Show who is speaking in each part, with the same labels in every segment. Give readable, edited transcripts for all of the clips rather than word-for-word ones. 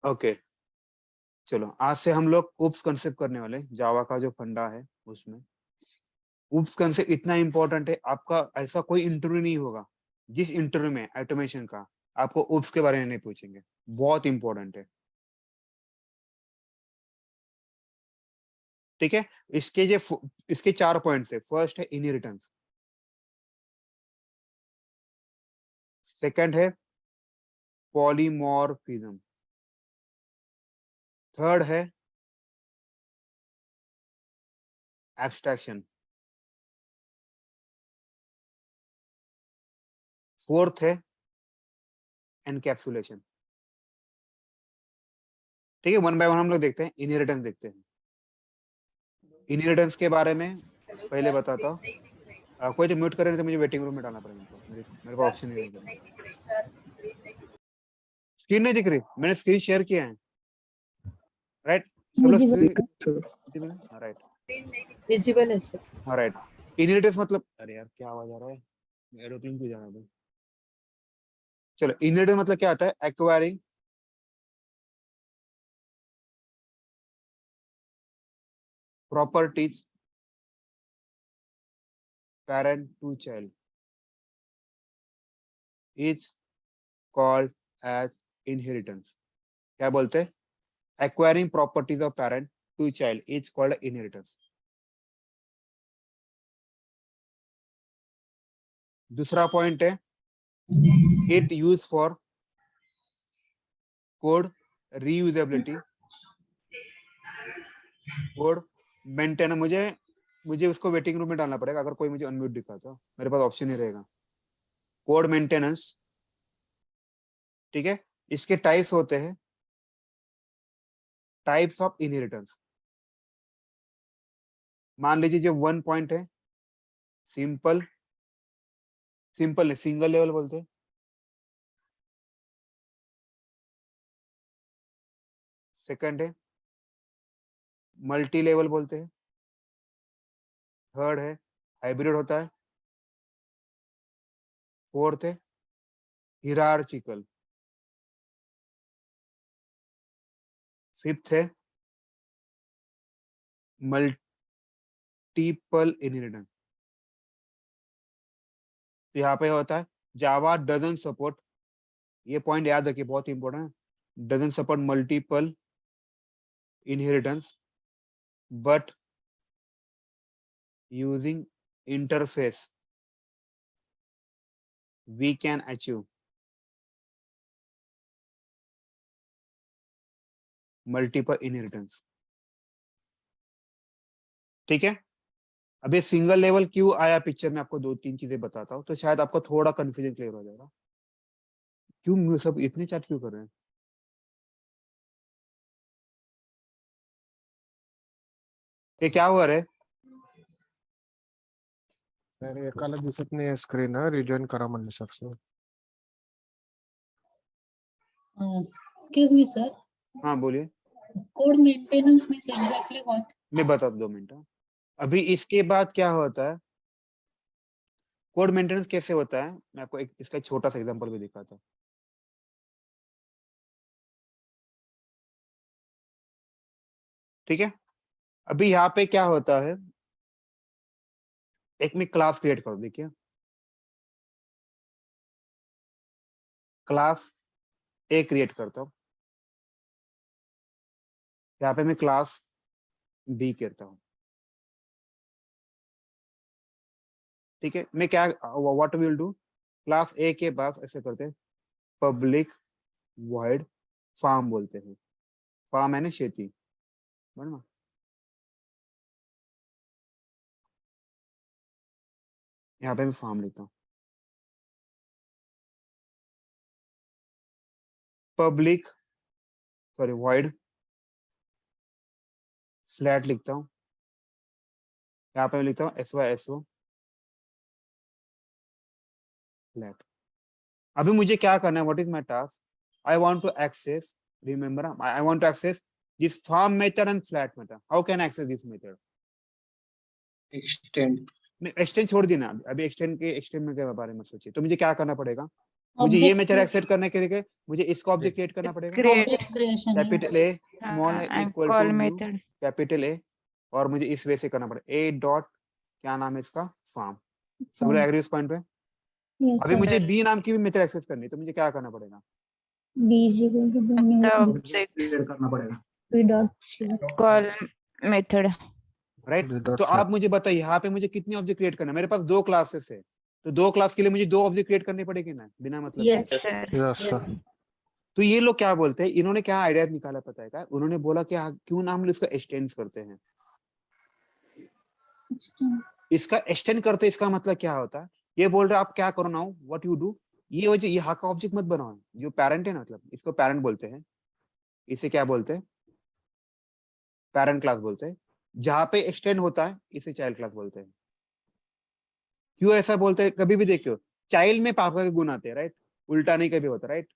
Speaker 1: Okay चलो आज से हम लोग उप्स कंसेप्ट करने वाले जावा का जो फंडा है उसमें। उप्स कंसेप्ट इतना इंपॉर्टेंट है, आपका ऐसा कोई इंटरव्यू नहीं होगा जिस इंटरव्यू में ऑटोमेशन का आपको उप्स के बारे में नहीं पूछेंगे, बहुत इंपॉर्टेंट है। ठीक है, इसके 4 पॉइंट्स है। फर्स्ट है इनहेरिटेंस, सेकंड है पॉलीमॉर्फिज्म, थर्ड है एब्स्ट्रैक्शन, फोर्थ है एनकैप्सुलेशन। ठीक है, वन बाय वन हम लोग देखते हैं। इनहेरिटेंस देखते हैं। इनहेरिटेंस के बारे में पहले बताता हूँ। कोई तो म्यूट करे नहीं तो मुझे वेटिंग रूम में डालना पड़ेगा। मेरे को ऑप्शन नहीं है। स्क्रीन नहीं दिख रही, मैंने स्क्रीन शेयर किया है। राइट, सब लोग स्क्रीन राइट
Speaker 2: विजिबल है सर।
Speaker 1: हाँ राइट। इनहेरिटेंस मतलब, अरे यार क्या आवाज आ रहा है, एरोप्लेन क्यों जा रहा है। चलो, इनहेरिटेंस मतलब क्या आता है? Acquiring properties parent to child is called as inheritance. क्या बोलते हैं? Acquiring properties of parent to child is called inheritance. दूसरा पॉइंट है it use for code reusability, code maintain। मुझे उसको वेटिंग रूम में डालना पड़ेगा अगर कोई मुझे अनम्यूट दिखा तो, मेरे पास ऑप्शन नहीं रहेगा। कोड मेंटेनेंस, ठीक है। इसके टाइप्स होते हैं, टाइप्स ऑफ इनहेरिटेंस। मान लीजिए जो 1 पॉइंट है सिंपल नहीं, सिंगल लेवल बोलते हैं। सेकंड है मल्टी लेवल बोलते हैं। थर्ड है हाइब्रिड होता है। फोर्थ है हिरार्चिकल। फिफ्थ है मल्टीपल इनहेरिटेंस। तो यहाँ पे होता है जावा डजन सपोर्ट, ये पॉइंट याद रखिए, बहुत इंपॉर्टेंट है। Doesn't support multiple inheritance but using interface we can achieve multiple inheritance। ठीक है, अब ये सिंगल लेवल क्यों आया पिक्चर में, आपको 2-3 चीजें बताता हूँ तो शायद आपको थोड़ा कंफ्यूजन क्लियर हो जाएगा। क्यों सब इतने चैट क्यों कर रहे हैं? ये क्या हुआ रे?
Speaker 3: सर एकाला दिसत नाही स्क्रीन, रिजॉइन करा म्हणले सर.
Speaker 2: एक्सक्यूज मी सर,
Speaker 1: हाँ बोलिए।
Speaker 2: Code maintenance means exactly what?
Speaker 1: मैं बता दो 2 मिनट। अभी इसके बाद क्या होता है, कोड मेंटेनेंस कैसे होता है, मैं आपको इसका छोटा सा एग्जांपल भी दिखाता हूँ। ठीक है, अभी यहाँ पे क्या होता है, एक मैं क्लास क्रिएट कर, देखिए क्लास ए क्रिएट करता हूँ। यहाँ पे मैं क्लास बी करता हूँ। ठीक है, मैं क्या व्हाट विल डू, क्लास ए के पास ऐसे करते हैं पब्लिक वॉइड फार्म बोलते हैं। फार्म है ना शेती, बराबर। यहाँ पे मैं फार्म लिखता हूँ, पब्लिक सॉरी वॉइड फ्लैट लिखता हूँ। यहाँ पे मैं लिखता हूँ SYSO फ्लैट। अभी मुझे क्या करना है, what is my task, I want to access, remember I want to access this farm method and flat method. How can I access this method?
Speaker 4: Extend.
Speaker 1: नहीं, एक्सटेंड छोड़ देना, अभी एक्सटेंड के बारे में सोचिए। तो मुझे क्या करना पड़ेगा, मुझे ये
Speaker 2: Object
Speaker 1: मेथड एक्सेस करने के लिए मुझे इसका ऑब्जेक्ट क्रिएट करना पड़ेगा,
Speaker 4: Create.
Speaker 2: Object creation.
Speaker 1: Capital
Speaker 2: Yes.
Speaker 1: A small है
Speaker 4: and
Speaker 1: equal
Speaker 4: call
Speaker 1: to new
Speaker 4: method.
Speaker 1: Capital A, और मुझे इस वे से करना पड़ेगा ए डॉट क्या नाम है इसका, फार्म। सब लोग एग्री इस पॉइंट पे?
Speaker 2: Yes,
Speaker 1: अभी
Speaker 2: sir.
Speaker 1: मुझे बी नाम की भी मेथड एक्सेस करनी है, तो मुझे क्या करना पड़ेगा?
Speaker 2: B is equal to the new
Speaker 4: The object
Speaker 1: clear करना पड़ेगा,
Speaker 2: B dot select.
Speaker 4: call method.
Speaker 1: Right?
Speaker 3: The dot
Speaker 1: तो
Speaker 3: select.
Speaker 1: आप मुझे बताइए यहाँ पे मुझे कितनी ऑब्जेक्ट क्रिएट करना है? मेरे पास 2 क्लासेस है, तो 2 क्लास के लिए मुझे 2 ऑब्जेक्ट क्रिएट करनी पड़ेगी ना, बिना मतलब के?
Speaker 2: Yes.
Speaker 4: Sir.
Speaker 3: Yes,
Speaker 2: Yes.
Speaker 3: sir.
Speaker 1: तो ये लोग क्या बोलते हैं, इन्होंने क्या आइडिया निकाला पता है क्या? उन्होंने बोला कि क्यों ना हम लोग इसका एक्सटेंड करते हैं। इसका एक्सटेंड करते इसका मतलब क्या होता है? ये बोल रहे आप क्या करो नाउ, व्हाट यू डू, ये वजह यहाँ का ऑब्जेक्ट मत बनाओ, जो पेरेंट है ना, मतलब इसको पेरेंट बोलते हैं, इसे क्या बोलते हैं? पेरेंट क्लास बोलते हैं। जहां पे एक्सटेंड होता है इसे चाइल्ड क्लास बोलते हैं। क्यों ऐसा बोलते हैं? कभी भी देखियो चाइल्ड में पापा के गुण आते हैं, राइट? उल्टा नहीं कभी होता, राइट?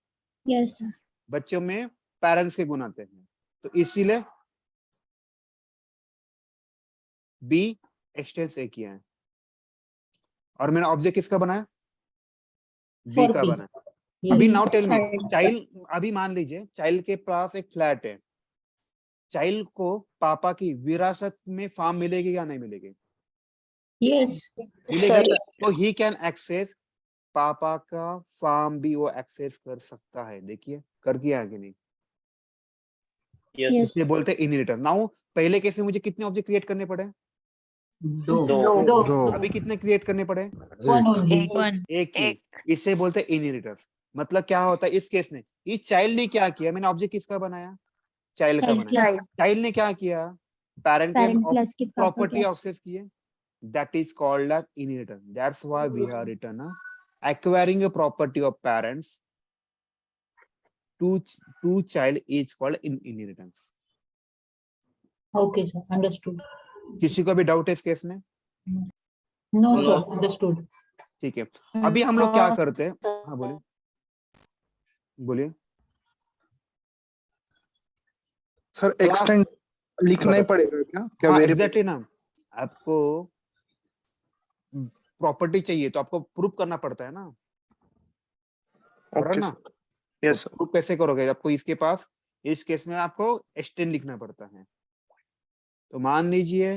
Speaker 2: Yes, sir.
Speaker 1: बच्चों में पेरेंट्स के गुण आते हैं, तो इसीलिए बी एक्सटेंस ए किया है। और मैंने ऑब्जेक्ट किसका बनाया? बी
Speaker 2: For
Speaker 1: का
Speaker 2: B.
Speaker 1: बनाया।
Speaker 2: Yes.
Speaker 1: अभी now tell me,
Speaker 2: Child.
Speaker 1: Child, अभी मान लीजिए चाइल्ड के पास एक फ्लैट है, चाइल्ड को पापा की विरासत में फार्म मिलेगी या नहीं मिलेगी?
Speaker 2: Yes.
Speaker 1: मिलेगी। तो ही कैन एक्सेस, पापा का फार्म भी वो एक्सेस कर सकता है। देखिए कर किया है कि नहीं?
Speaker 2: Yes.
Speaker 1: इसे बोलते हैं इनहेरिटेंस। नाउ पहले कैसे मुझे कितने ऑब्जेक्ट क्रिएट करने पड़े?
Speaker 2: दो.
Speaker 3: दो.
Speaker 1: अभी कितने क्रिएट करने पड़े?
Speaker 2: One only.
Speaker 4: One.
Speaker 1: एक ही। इसे बोलते हैं इनहेरिटेंस। मतलब क्या होता है इस केस में, इस चाइल्ड ने क्या किया, मैंने ऑब्जेक्ट किसका बनाया? चाइल्ड का
Speaker 2: Child
Speaker 1: बनाया।
Speaker 2: class.
Speaker 1: चाइल्ड ने क्या किया? पेरेंट के
Speaker 2: Parent class के पापा
Speaker 1: प्रॉपर्टी
Speaker 2: class.
Speaker 1: एक्सेस किए। That is called as inheritance. That's why we have written acquiring a property of parents to child is called inheritance.
Speaker 2: Okay, sir. Understood.
Speaker 1: किसी को भी डाउट है इस केस में?
Speaker 2: No, sir. Understood.
Speaker 1: ठीक है। अभी हम लोग क्या करते हैं? हाँ बोलिए, बोलिए।
Speaker 3: सर एक्सटेंड लिखना ही
Speaker 1: बताओ।
Speaker 3: पड़ेगा क्या? क्या
Speaker 1: हाँ
Speaker 3: वेरिएबल?
Speaker 1: एग्जैक्टली ना, आपको प्रॉपर्टी चाहिए तो आपको प्रूफ करना पड़ता है ना,
Speaker 3: ओके
Speaker 1: ना?
Speaker 3: सर. Yes sir.
Speaker 1: प्रूफ कैसे करोगे? आपको इसके पास, इस केस में आपको एक्सटेंड लिखना पड़ता है। तो मान लीजिए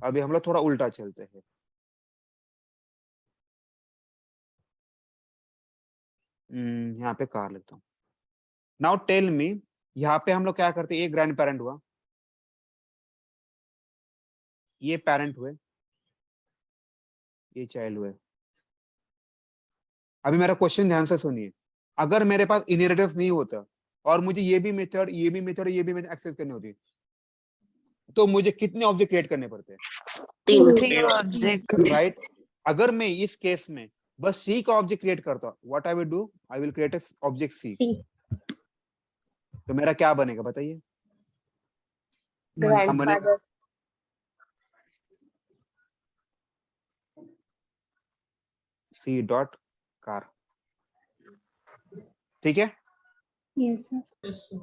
Speaker 1: अभी हम लोग थोड़ा उल्टा चलते हैं। यहाँ पे कार लेता हूँ। नाउ टेल मी, यहाँ पे हम लोग क्या करते हैं? ये ग्रैंड पेरेंट हुआ, ये पेरेंट हुए, ये चाइल्ड हुए। अभी मेरा क्वेश्चन ध्यान से सुनिए। अगर मेरे पास इनहेरिटेंस नहीं होता और मुझे ये भी मेथड एक्सेस करनी होती, तो मुझे कितने ऑब्जेक्ट क्रिएट करने पड़ते हैं?
Speaker 4: 3 object.
Speaker 1: राइट? अगर मैं इस केस में बस सी का ऑब्जेक्ट क्रिएट करता हूँ, what I will do, I will create object C.
Speaker 2: C.
Speaker 1: तो मेरा क्या बनेगा बताइए? क्या बनेगा? C dot car. ठीक है?
Speaker 2: Yes, sir.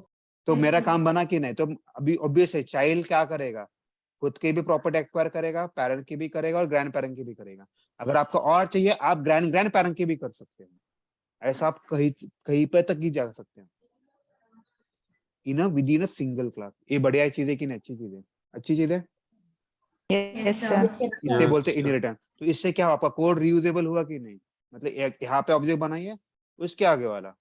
Speaker 1: तो मेरा काम बना कि नहीं? तो अभी ऑब्वियस है चाइल्ड क्या करेगा? खुद की भी प्रॉपर्टी एक्वायर करेगा, पेरेंट की भी करेगा और ग्रैंड पेरेंट की भी करेगा। अगर आपको और चाहिए आप ग्रैंड पेरेंट की भी कर सकते हैं। ऐसा आप कहीं पे तक ही जा सकते हैं with in a single class. ये बढ़िया चीज है कि नहीं? अच्छी चीज है, अच्छी चीज है।
Speaker 4: Yes, sir.
Speaker 1: इसे बोलते हैं इनहेरिटेंस। तो इससे क्या आपका कोड रीयूजेबल हुआ कि नहीं? मतलब यहाँ पे ऑब्जेक्ट बनाइए, उसके आगे वाला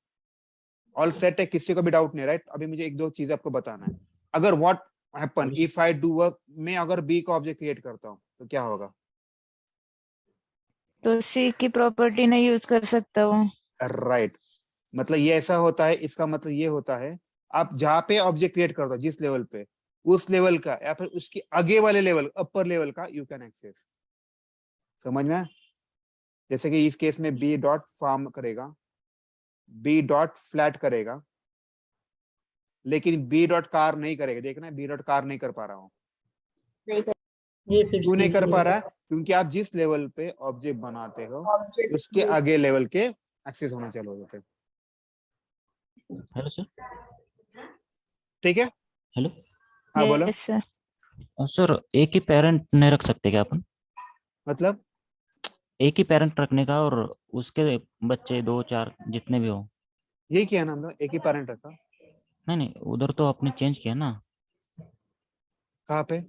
Speaker 1: ऑल सेट है, किसी को भी डाउट नहीं, राइट? अभी मुझे 1-2 चीजें आपको बताना है। अगर what happen if I do work, मैं अगर बी का ऑब्जेक्ट क्रिएट करता हूँ तो क्या होगा?
Speaker 4: तो C की प्रॉपर्टी नहीं यूज कर सकता हूँ।
Speaker 1: राइट। मतलब ये ऐसा होता है, इसका मतलब ये होता है आप जहाँ पे ऑब्जेक्ट क्रिएट करते हो जिस लेवल पे, उस लेवल का या फिर उसके आगे वाले लेवल, अपर लेवल का यू कैन एक्सेस। समझ में? जैसे कि इस केस में बी डॉट फार्म करेगा, बी डॉट फ्लैट करेगा, लेकिन बी डॉट कार नहीं करेगा। देखना बी डॉट कार नहीं कर पा रहा हूँ।
Speaker 2: Yes, it's
Speaker 1: क्यों नहीं कर पा रहा है?
Speaker 2: still
Speaker 1: क्योंकि आप जिस लेवल पे ऑब्जेक्ट बनाते हो उसके आगे लेवल के एक्सेस होना चालू हो जाते हैं।
Speaker 5: Hello sir.
Speaker 1: ठीक है?
Speaker 5: हेलो.
Speaker 1: हाँ बोलो।
Speaker 4: Yes, sir.
Speaker 5: सर एक ही पेरेंट नहीं रख सकते क्या अपन?
Speaker 1: मतलब
Speaker 5: एक ही पेरेंट रखने का और उसके बच्चे 2 4 जितने भी हो।
Speaker 1: यही किया ना हम लोग, एक ही पेरेंट रखा।
Speaker 5: नहीं नहीं, उधर तो आपने चेंज किया ना,
Speaker 1: कहाँ पे?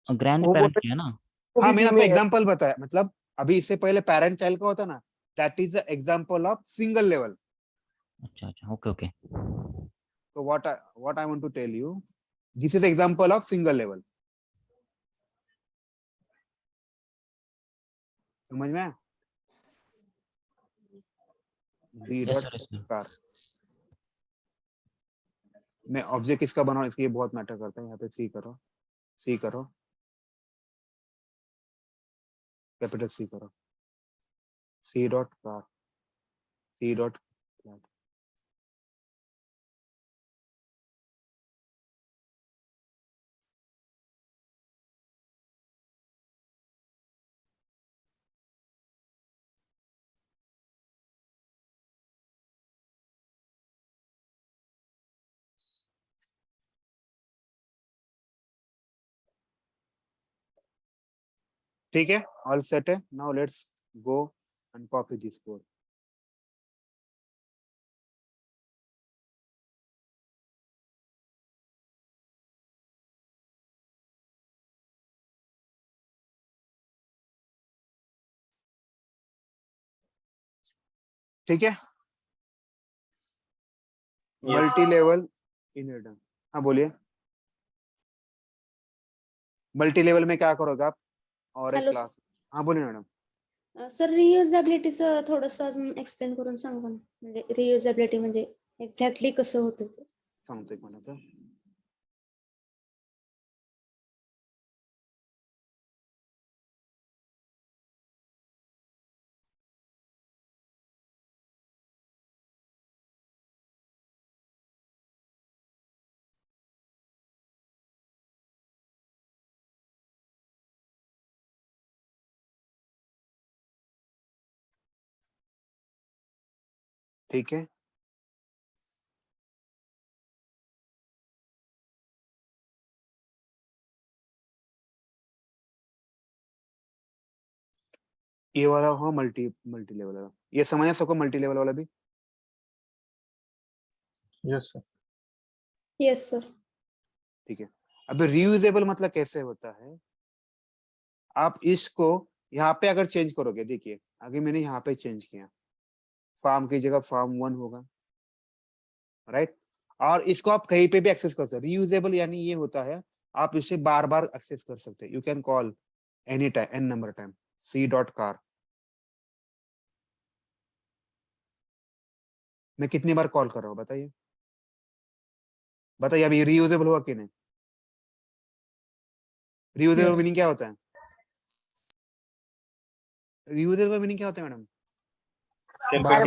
Speaker 5: ग्रैंड
Speaker 3: वो
Speaker 5: पेरेंट
Speaker 3: बोलते
Speaker 5: किया ना।
Speaker 1: हाँ,
Speaker 3: भी
Speaker 1: मैंने
Speaker 3: भी
Speaker 1: आपको
Speaker 3: में
Speaker 1: एग्जांपल बताया, मतलब अभी इससे पहले पेरेंट चाइल्ड का होता ना, that is the example of single level.
Speaker 5: अच्छा अच्छा, okay okay.
Speaker 1: So what I want to tell you, this is example of single level. समझ में आया? B
Speaker 5: yes
Speaker 1: dot
Speaker 5: sir, yes sir.
Speaker 1: car। मैं object किसका बनाऊं, इसके ये बहुत मैटर करता है। यहाँ पे सी करो, कैपिटल सी करो, C dot car, C dot. ठीक है, ऑल सेट है। Now let's go and copy this code. ठीक है, मल्टी लेवल इनहेरिटेंस। हाँ बोलिए। मल्टी लेवल में क्या करोगे आप? और एक
Speaker 6: हॅलो
Speaker 1: क्लास। हाँ बोलिए मॅडम।
Speaker 6: सर, रियुजेबिलिटीचं थोडंसं अजून एक्सप्लेन करून सांगा ना. म्हणजे रियुजेबिलिटी म्हणजे एक्झॅक्टली कसं होतं ते.
Speaker 1: सांगतो एक मिनिट। ठीक है, ये वाला हो मल्टी मल्टी लेवल वाला, ये समझ सबको मल्टी लेवल वाला भी।
Speaker 3: Yes sir.
Speaker 6: Yes sir.
Speaker 1: ठीक है, अभी रियूजेबल मतलब कैसे होता है? आप इसको यहाँ पे अगर चेंज करोगे, देखिए आगे मैंने यहाँ पे चेंज किया, फार्म की जगह फार्म 1 होगा, राइट। और इसको आप कहीं पे भी एक्सेस कर सकते। रियूजेबल यानी ये होता है आप इसे बार बार एक्सेस कर सकते हैं। You can call any time, N number time, C dot car. मैं कितनी बार कॉल कर रहा हूँ बताइए, बताइए अभी रियूजेबल हुआ कि नहीं? रियूजेबल मीनिंग क्या होता है? रियूजेबल मीनिंग क्या होता है मैडम?
Speaker 3: बार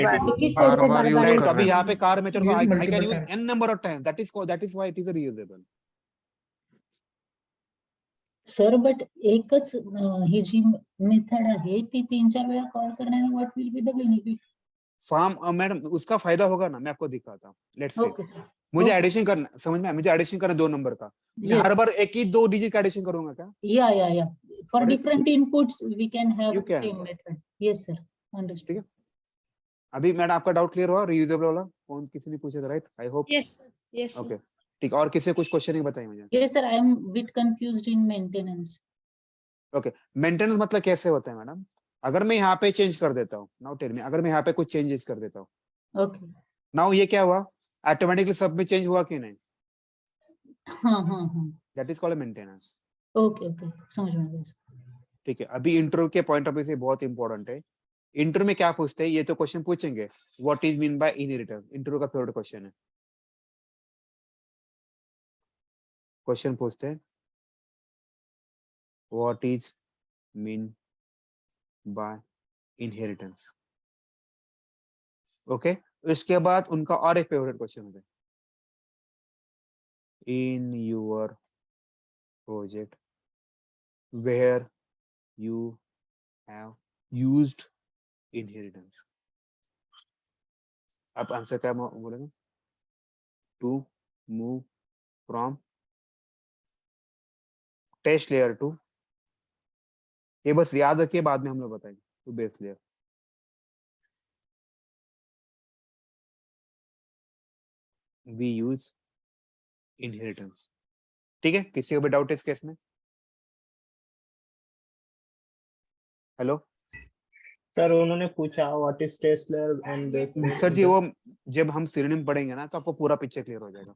Speaker 3: बार यूज
Speaker 1: राइट,
Speaker 3: कर
Speaker 1: अभी
Speaker 3: रहे
Speaker 1: यहाँ
Speaker 3: हैं।
Speaker 1: पे कार में चलो,
Speaker 2: Use
Speaker 1: I can
Speaker 2: multiple
Speaker 1: use
Speaker 2: times.
Speaker 1: N number of time, that is why it is reusable.
Speaker 2: Sir but एकच ही जी मेथड आहे ती 3-4 वेळा कॉल करण्याने what will be the benefit?
Speaker 1: फार्म मैडम उसका फायदा होगा ना, मैं आपको दिखाता हूँ। Let's see,
Speaker 2: okay sir.
Speaker 1: मुझे
Speaker 2: Okay.
Speaker 1: एडिशन करना, समझ में आया? मुझे एडिशन करना 2 नंबर का, मैं हर
Speaker 2: Yes.
Speaker 1: बार एक ही 2 डिजिट का एडिशन करूंगा क्या?
Speaker 2: Yeah. For
Speaker 1: Correct.
Speaker 2: different inputs, we can have
Speaker 1: You can.
Speaker 2: same method. Yes, sir.
Speaker 1: ठीक
Speaker 2: Understood.
Speaker 1: है, अभी मैडम आपका डाउट क्लियर हुआ रियूजेबल वाला? कौन किसी ने पूछा था, right? I hope.
Speaker 6: Yes sir. Yes
Speaker 1: okay,
Speaker 6: sir.
Speaker 1: ठीक, और किसी कुछ क्वेश्चन नहीं बताइए मुझे।
Speaker 2: Yes, sir. I am bit confused in maintenance.
Speaker 1: Okay, maintenance मतलब कैसे होता है मैडम? अगर मैं यहाँ पे चेंज कर देता हूँ, नाउ टेल मी, अगर मैं यहाँ पे कुछ चेंजेस कर देता हूँ,
Speaker 2: Okay.
Speaker 1: नाउ ये क्या हुआ? ऑटोमेटिकली सब में चेंज हुआ कि नहीं?
Speaker 2: हाँ.
Speaker 1: That is called maintenance.
Speaker 2: Okay. समझ में आ गया सर.
Speaker 1: ठीक है, अभी इंटरव्यू के पॉइंट ऑफ व्यू से बहुत इंपॉर्टेंट है। इंटरव्यू में क्या पूछते हैं, ये तो क्वेश्चन पूछेंगे, what is mean by inheritance. Interview का फेवरेट क्वेश्चन है। क्वेश्चन पूछते हैं what is mean by inheritance. Okay, इसके बाद उनका और एक फेवरेट क्वेश्चन होता है, in your project where you have used inheritance. आप आंसर क्या बोलेंगे? To move from test layer to ये बस याद रखिए, बाद में हम लोग बताएंगे to base clear. We use inheritance. ठीक है, किसी को भी डाउट है इस केस में? हेलो
Speaker 7: सर उन्होंने पूछा what is test layer and base
Speaker 1: sir जी, वो जब हम सिनोनिम पढ़ेंगे ना तो आपको पूरा पिक्चर क्लियर हो जाएगा।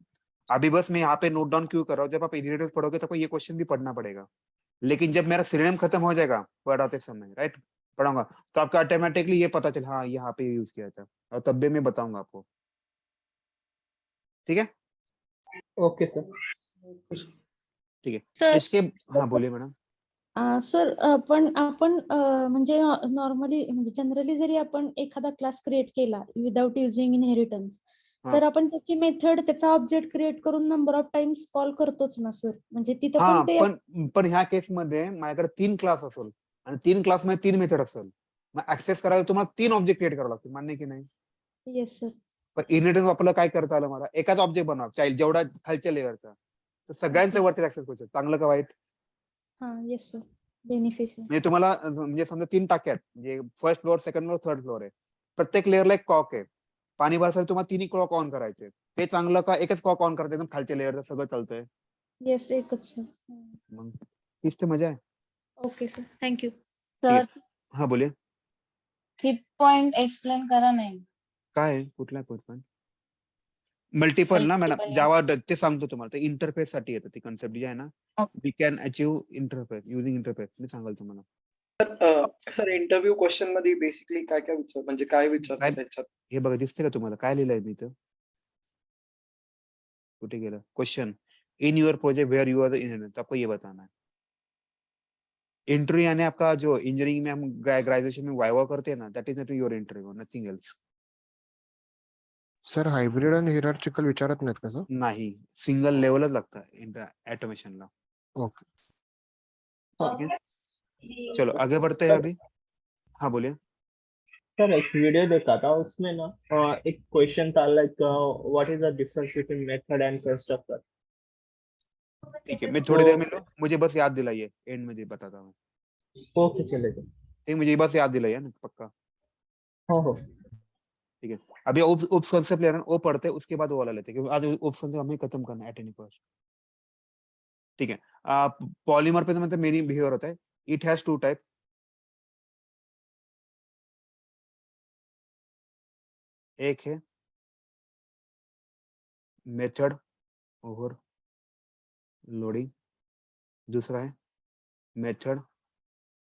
Speaker 1: अभी बस मैं यहाँ पे नोट डाउन क्यों कर रहा हूँ, जब आप इनहेरिटेंस पढ़ोगे तो आपको ये क्वेश्चन भी पढ़ना पड़ेगा, लेकिन जब मेरा सिनोनिम खत्म हो जाएगा पढ़ाते समय, राइट, पढ़ाऊंगा, तो आपका ऑटोमेटिकली ये पता चल, हाँ यहाँ पे यूज किया था, और तब भी मैं बताऊंगा आपको। ठीक है,
Speaker 7: ओके सर।
Speaker 1: ठीक है।
Speaker 6: सर
Speaker 1: इसके, हाँ बोलिए मैडम।
Speaker 6: सर आपण म्हणजे नॉर्मली म्हणजे जनरली जरी आपण एखादा क्लास क्रिएट केला विदाउट युजिंग इनहेरिटन्स,
Speaker 1: हा.
Speaker 6: तर आपण त्याची मेथड त्याचा ऑब्जेक्ट क्रिएट करून नंबर ऑफ टाइम्स कॉल करतोच ना सर, म्हणजे तिथं
Speaker 1: हा,
Speaker 6: पण ते
Speaker 1: पण ह्या केस मध्ये माझ्याकडे 3 क्लास असेल आणि 3 क्लास मध्ये 3 मेथड असेल, मग ऍक्सेस करायला तुम्हाला 3 ऑब्जेक्ट क्रिएट करावं लागतील, मान्य की नाही?
Speaker 6: Yes sir.
Speaker 1: पण इनहेरिटन्स वापरलं काय करता आलं मला, एकाच ऑब्जेक्ट बनवा चाइल्ड जेवढा खालच्या लेअरचा, तर सगळ्यांचं वरती ऍक्सेस करू शकतो, चांगलं का वाईट?
Speaker 6: हा येस सर, बेनिफिशियल.
Speaker 1: म्हणजे तुम्हाला म्हणजे समजा 3 टाक्या आहेत, म्हणजे first floor, second floor, third floor आहे, प्रत्येक लेअरला एक कॉक आहे, पाणी भरायसाठी तुम्हाला 3 क्लॉक ऑन करायचे, ते चांगलं का एकच कॉक ऑन करायचं एकदम खालच्या लेअरचं सगळं चालतंय?
Speaker 6: येस एकच सर.
Speaker 1: मग तीच तर मजा आहे.
Speaker 6: Okay sir, thank you.
Speaker 1: ठीक आहे, हा बोलिये.
Speaker 8: फिफ्थ पॉइंट एक्सप्लेन करा नाही.
Speaker 1: काय आहे? कुठला पॉइंट? मल्टिपल ना मॅडम,
Speaker 8: Multiple.
Speaker 1: जावा ते सांगतो तुम्हाला, ते इंटरफेस साठी येतं, ती कन्सेप्ट जी आहे ना,
Speaker 8: Okay.
Speaker 1: We can achieve interface using interface, मी सांगाल तुम्हाला.
Speaker 9: सर इंटरव्ह्यू क्वेश्चन मध्ये बेसिकली काय काय विचार म्हणजे काय विचारतात
Speaker 1: काय?
Speaker 9: त्याच्यात?
Speaker 1: हे बघा, दिसते का तुम्हाला काय लिहिलंय मी इथं? कुठे गेलं question? In your project where you are the engineer, तो आपको ये बताना है। इंटरव्यू यानी आपका जो इंजीनियरिंग में हम ग्रेजुएशन में वाइवा करते हैं ना, that is not your interview, nothing else.
Speaker 3: Sir hybrid आणि हिरार्चिकल विचारत नाहीत का सर?
Speaker 1: नाही, सिंगल लेवलच लागतं ऑटोमेशनला.
Speaker 3: ओके.
Speaker 1: ठीक है, चलो आगे बढ़ते हैं अभी. हाँ बोलिए.
Speaker 7: सर एक वीडियो देखा था उसमें ना एक क्वेश्चन था like what is the difference between method and constructor.
Speaker 1: ठीक है, मैं थोड़ी देर में लो, मुझे बस याद दिलाइए, एंड में बताता हूँ.
Speaker 7: ओके चलेगा.
Speaker 1: ठीक, मुझे बस याद दिलाइए ना पक्का.
Speaker 7: हो.
Speaker 1: ठीक है, अभी ओप्स कॉन्सेप्ट ले रहे हैं, वो पढ़ते हैं, उसके बाद वो वाला लेते हैं, क्योंकि आज ओप्स कॉन्सेप्ट हमें खत्म करना है एट एनी कॉस्ट. ठीक है, पॉलीमर पे तो मतलब मेनी बिहेवियर होता है. It has 2 type. एक है मेथड ओवर लोडिंग, दूसरा है method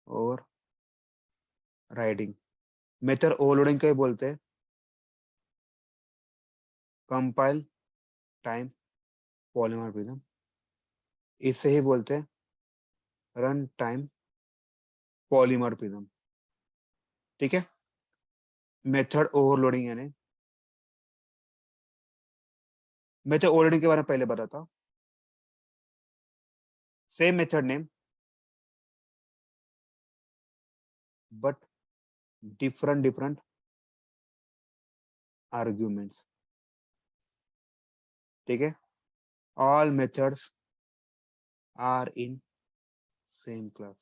Speaker 1: over riding. Method overloading को बोलते हैं कंपाइल टाइम पॉलीमॉर्फिज्म, इसे ही बोलते हैं रन टाइम पॉलीमॉर्फिज्म. ठीक है, मेथड ओवरलोडिंग यानी, मेथड ओवरलोडिंग के बारे में पहले बताता हूं. Same method name but different arguments. ठीक है, all methods are in same class.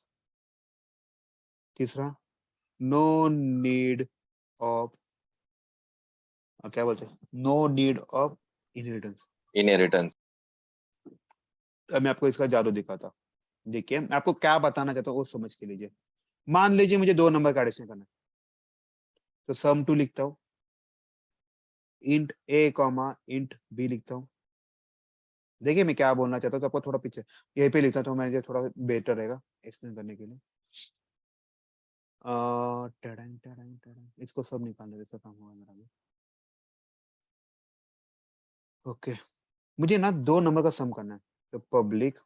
Speaker 1: तीसरा, नो नीड ऑफ, क्या बोलते हैं, नो नीड ऑफ इनहेरिटेंस. अब मैं आपको इसका जादू दिखाता हूं. देखिए, मैं आपको क्या बताना चाहता हूँ वो समझ के लीजिए. मान लीजिए मुझे 2 नंबर का एडिशन करना है, तो सम 2 लिखता हूँ, int a comma int B लिखता हूँ. देखिए मैं क्या बोलना चाहता हूँ, तो आपको थोड़ा पीछे यहीं पे लिखता हूँ, मेरे थोड़ा बेटर रहेगा एक्सप्लेन करने के लिए. टडंग टडंग टडंग, इसको सब निकाल दे, ऐसा काम होगा मेरा भी. ओके, मुझे ना 2 नंबर का सम करना है, तो पब्लिक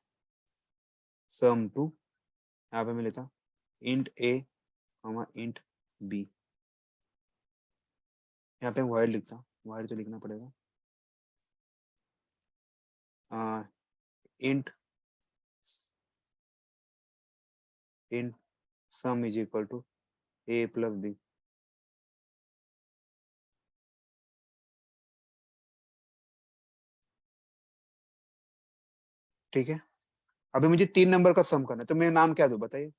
Speaker 1: सम 2, यहाँ पे मैं लेता int a comma int b. यहाँ पे वाइड लिखता हूँ, वाइड तो लिखना पड़ेगा. Int sum is equal to a plus b. ठीक है, अभी मुझे 3 नंबर का सम करना है, तो मैं नाम क्या दूं बताइए.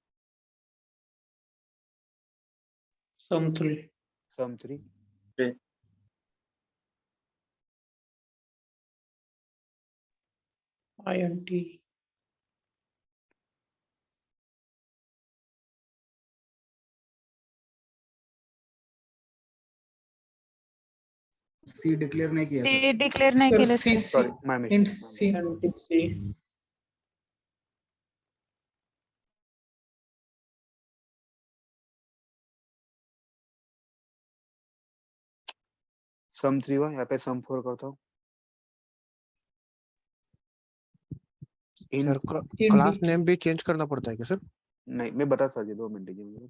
Speaker 10: Sum 3.
Speaker 1: Sum 3
Speaker 10: INT.
Speaker 11: C declare नहीं किया
Speaker 4: ते डिक्लेअर नाही
Speaker 10: Sir,
Speaker 4: केलं
Speaker 10: C,
Speaker 4: sir.
Speaker 1: Sorry
Speaker 10: C,
Speaker 1: my
Speaker 10: int
Speaker 1: mistake
Speaker 10: C.
Speaker 1: Sum 3 हुआ, यहाँ पे सम 4 करता हूँ. In
Speaker 3: sir
Speaker 10: int
Speaker 3: class
Speaker 10: D.
Speaker 3: Name भी चेंज करना पड़ता है क्या सर?
Speaker 1: नहीं मैं बता सकता 2 मिनट दीजिए मुझे.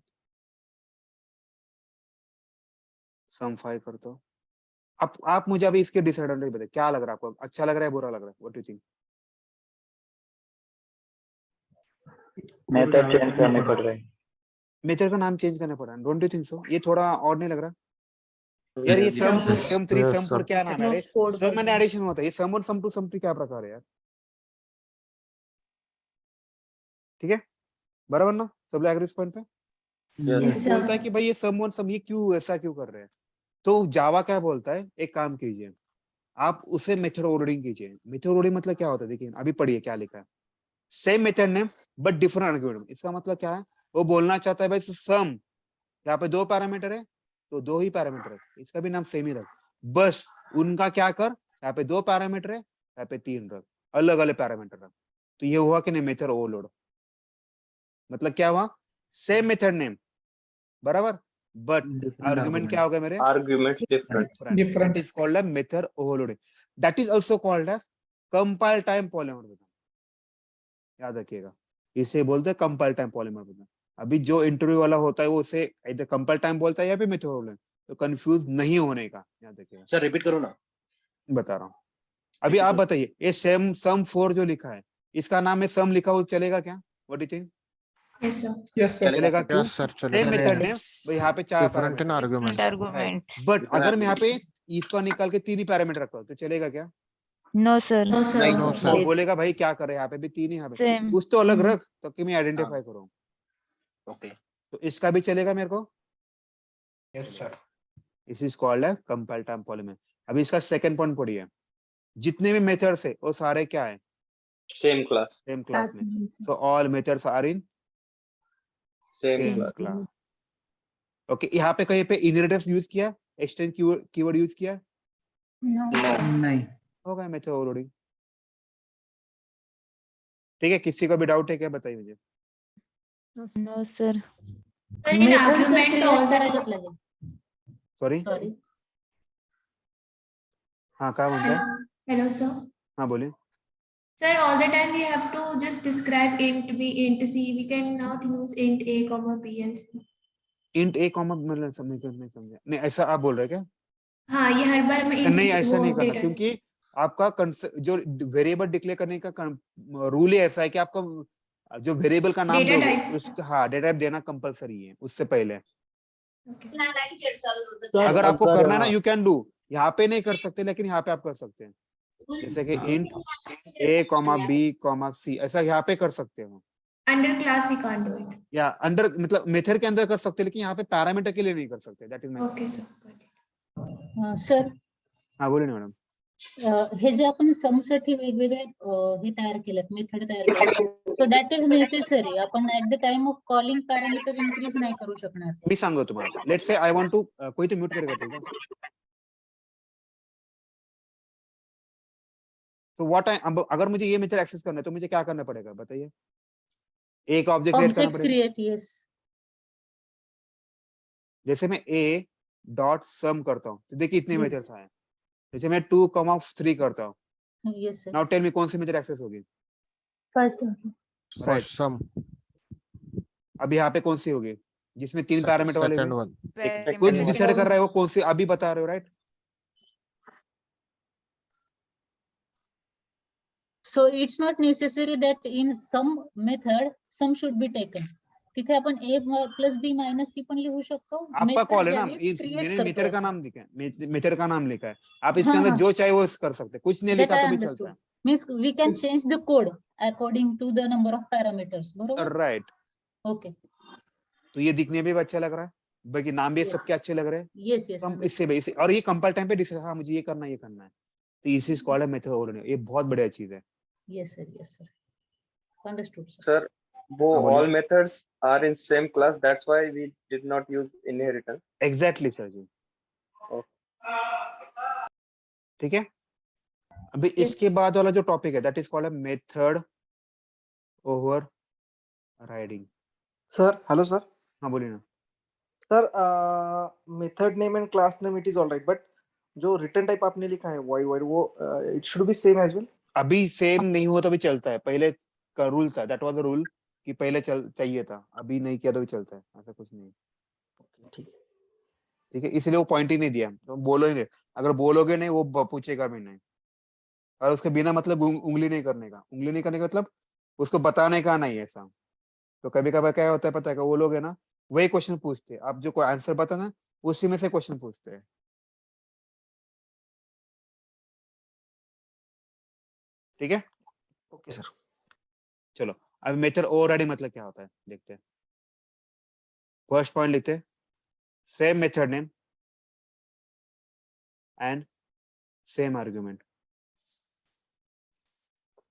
Speaker 1: सम 5 करता हूँ. आप मुझे अभी इसके डिसएडवांटेज बताइए, क्या लग रहा है आपको, अच्छा लग रहा है बुरा लग रहा है, what do you think?
Speaker 7: Method change करने पड़ रहे हैं।
Speaker 1: मेथड का नाम चेंज करना पड़ा, डोंट यू थिंक सो? ये थोड़ा ऑड नहीं लग रहा यार? ये सम 2 सम 3 सम 4 क्या नाम है रे? सम एंड एडिशन होता है, ये सम 1 सम 2 सम 3 क्या प्रकार है यार? ठीक है बराबर ना, सब लोग एग्री इस पॉइंट पे? बोलता है कि भाई ये सम 1 सम, ये क्यों ऐसा क्यों कर रहे हैं? तो जावा क्या बोलता है, एक काम कीजिए आप उसे मेथड ओवरलोडिंग कीजिए. मेथड ओवरलोडिंग मतलब क्या होता है, देखिए अभी पढ़िए क्या लिखा है. Same method name but different argument. इसका मतलब क्या है, वो बोलना चाहता है भाई सम, यहाँ पे 2 पैरामीटर है तो 2 ही पैरामीटर है, इसका भी नाम सेम ही रख. बस उनका क्या कर, यहाँ पे 2 पैरामीटर है, यहाँ पे 3 रख, अलग अलग पैरामीटर रख. तो ये हुआ कि नहीं मेथड ओवरलोड. मतलब क्या हुआ, सेम मेथड नेम बराबर बट आर्गुमेंट क्या होगा मेरे,
Speaker 7: Arguments different.
Speaker 10: Different.
Speaker 1: That is called as method overloading. That is also called as compile time polymorphism. याद रखिएगा, इसे बोलते हैं compile time polymorphism. अभी जो इंटरव्यू वाला होता है वो उसे इधर compile time बोलता है या फिर मेथड ओवरलोडिंग. तो कंफ्यूज नहीं होने का याद रखिएगा.
Speaker 9: सर रिपीट करो ना.
Speaker 1: बता रहा हूँ. अभी आप बताइए, ये सम 4 जो लिखा है इसका नाम है सम लिखा हो, चलेगा क्या? What do you think?
Speaker 10: Yes, sir.
Speaker 1: चलेगा क्यों?
Speaker 3: यस सर
Speaker 1: सेम
Speaker 3: चलेगा.
Speaker 1: मेथड नेम, भाई यहाँ पे 4
Speaker 3: different in argument.
Speaker 4: Argument.
Speaker 1: But अगर मैं यहाँ पे इसका निकाल के 3 ही पैरामीटर रखता हूँ तो चलेगा क्या?
Speaker 4: No sir.
Speaker 3: नो
Speaker 1: वो
Speaker 3: सर.
Speaker 1: बोलेगा भाई क्या करे, यहाँ पे भी 3 ही, यहाँ पे
Speaker 4: सेम.
Speaker 1: कुछ तो अलग रख तो कि मैं आइडेंटिफाई करूँ.
Speaker 9: ओके.
Speaker 1: तो इसका भी चलेगा मेरे को.
Speaker 10: Yes, sir.
Speaker 1: This is called as compile time polymer. अभी इसका सेकंड पॉइंट पढ़िए, जितने भी मेथड्स है वो सारे क्या है,
Speaker 7: Same class.
Speaker 1: सेम क्लास में. So all methods are in
Speaker 7: Same
Speaker 1: same
Speaker 7: class.
Speaker 1: Class. Okay, यहाँ पे कहीं पे इनहेरिटेंस यूज किया, एक्सटेंड कीवर्ड यूज किया,
Speaker 11: नहीं.
Speaker 1: होगा मेथड ओवरलोडिंग. ठीक है, किसी को भी डाउट है क्या, बताइए मुझे.
Speaker 4: No sir.
Speaker 1: सॉरी हाँ क्या बोलता है?
Speaker 12: Hello, sir.
Speaker 1: हाँ बोलिए.
Speaker 12: Sir, all the time we have to just describe int b, int c. We cannot use int a, comma b and c.
Speaker 1: Int a comma मतलब समझ नहीं समझा. नहीं ऐसा आप बोल रहे हैं क्या?
Speaker 12: हाँ, ये हर बार में
Speaker 1: नहीं ऐसा नहीं करना, क्योंकि आपका जो वेरिएबल डिक्लेयर करने का रूल ही ऐसा है कि आपका जो वेरिएबल का नाम
Speaker 12: Data
Speaker 1: दोगे
Speaker 12: type.
Speaker 1: उसका हाँ डेटा टाइप देना कंपलसरी है उससे पहले.
Speaker 7: Sir,
Speaker 1: अगर आपको
Speaker 7: अगर,
Speaker 1: करना है ना यू कैन डू, यहाँ पे नहीं कर सकते लेकिन यहाँ पे आप कर सकते हैं. जैसे कि int a comma B comma सी, ऐसा यहाँ पे कर सकते हो.
Speaker 12: Under class we can't do it.
Speaker 1: या अंदर मतलब मेथड के अंदर कर सकते हैं, लेकिन यहाँ पे पैरामीटर के लिए नहीं कर सकते. That is my.
Speaker 12: Okay, sir.
Speaker 2: Sir
Speaker 1: हाँ बोलिए ना मॅडम.
Speaker 2: हे जे आपण सम साठी वेगवेगळे हे तयार केलेत, मेथड तयार केलेत, सो दॅट इज नेसेसरी. आपण at the time of calling parameter increase नाही करू शकणार.
Speaker 1: मी सांगतो तुम्हाला. Let's say I want to, कोई तो म्यूट करेगा ठीक है. तो व्हाट आई, अगर मुझे ये मेथड एक्सेस करना है तो मुझे क्या करना पड़ेगा बताइए? एक ऑब्जेक्ट क्रिएट करना
Speaker 2: ऑब्जेक्ट
Speaker 1: पड़ेगा.
Speaker 2: क्रिएट. यस.
Speaker 1: जैसे मैं a डॉट सम करता हूँ तो देखिए इतने
Speaker 2: Yes.
Speaker 1: मेथड्स आए. जैसे मैं 2,3 करता हूँ,
Speaker 2: yes sir.
Speaker 1: Now tell me कौन सी मेथड एक्सेस होगी?
Speaker 6: First
Speaker 3: first sum.
Speaker 1: अभी यहाँ पे कौन सी होगी जिसमें 3 पैरामीटर वाले
Speaker 3: सेकंड
Speaker 1: होंगे?
Speaker 3: वन.
Speaker 1: कुछ डिसाइड कर रहा है वो कौन सी, अभी बता रहे हो right?
Speaker 2: So it's not necessary that in some method sum should be taken. तिथे आपण a plus b minus c पण लिहू शकतो.
Speaker 1: आपका कॉल है ना, मैंने मेथड का नाम लिखा है, मेथड का नाम लिखा है. आप इसके अंदर जो चाहे वो कर सकते हैं, कुछ नहीं लिखा तो भी चलता है.
Speaker 2: Means we can change the code according to the number of parameters. बरोबर.
Speaker 1: राइट.
Speaker 2: ओके.
Speaker 1: तो ये दिखने में भी अच्छा लग रहा है. बाकी नाम भी
Speaker 2: Yes.
Speaker 1: सबके अच्छे लग रहे हैं,
Speaker 2: Yes, yes.
Speaker 1: तो हम
Speaker 2: understood.
Speaker 1: इससे बेस और ये कंपल टाइम पे डिस्कस, हाँ मुझे ये करना है, ये करना है, तो इसी इज कॉल्ड मेथड ओवरलोड। ये बहुत बढ़िया चीज है।
Speaker 2: Yes, sir. Yes, sir. Understood, sir.
Speaker 13: Sir, वो
Speaker 1: हाँ, बोलिए।
Speaker 13: all methods are in same class. That's why we did not use inheritance.
Speaker 1: Exactly sir जी,
Speaker 13: Okay.
Speaker 1: ठीक है। अभी इसके बाद वाला जो टॉपिक है that is called method over riding.
Speaker 10: Sir, hello, sir.
Speaker 1: हाँ बोलिए ना।
Speaker 10: Sir, method name and class name it is all right, but जो written type आपने लिखा है void वो it should be same as well.
Speaker 1: अभी सेम नहीं हुआ तो भी चलता है, पहले का रूल था, दैट वाज द रूल कि पहले चाहिए था, अभी नहीं किया तो भी चलता है, ऐसा कुछ नहीं।
Speaker 10: ठीक है।
Speaker 1: ठीक है, इसलिए वो पॉइंट ही नहीं दिया, तो बोलो ही नहीं, अगर बोलोगे नहीं वो पूछेगा भी नहीं, और उसके बिना मतलब उंगली नहीं करने का, उंगली नहीं करने का मतलब उसको बताने का नहीं ऐसा। तो कभी कभार क्या होता है पता है, वो लोग है ना वही क्वेश्चन पूछते हैं, आप जो कोई आंसर बता ना उसी में से क्वेश्चन पूछते हैं। ठीक है,
Speaker 10: ओके सर।
Speaker 1: चलो अब मेथड ओवरराइडिंग मतलब क्या होता है देखते हैं। फर्स्ट पॉइंट लिखते हैं, same method name and same argument.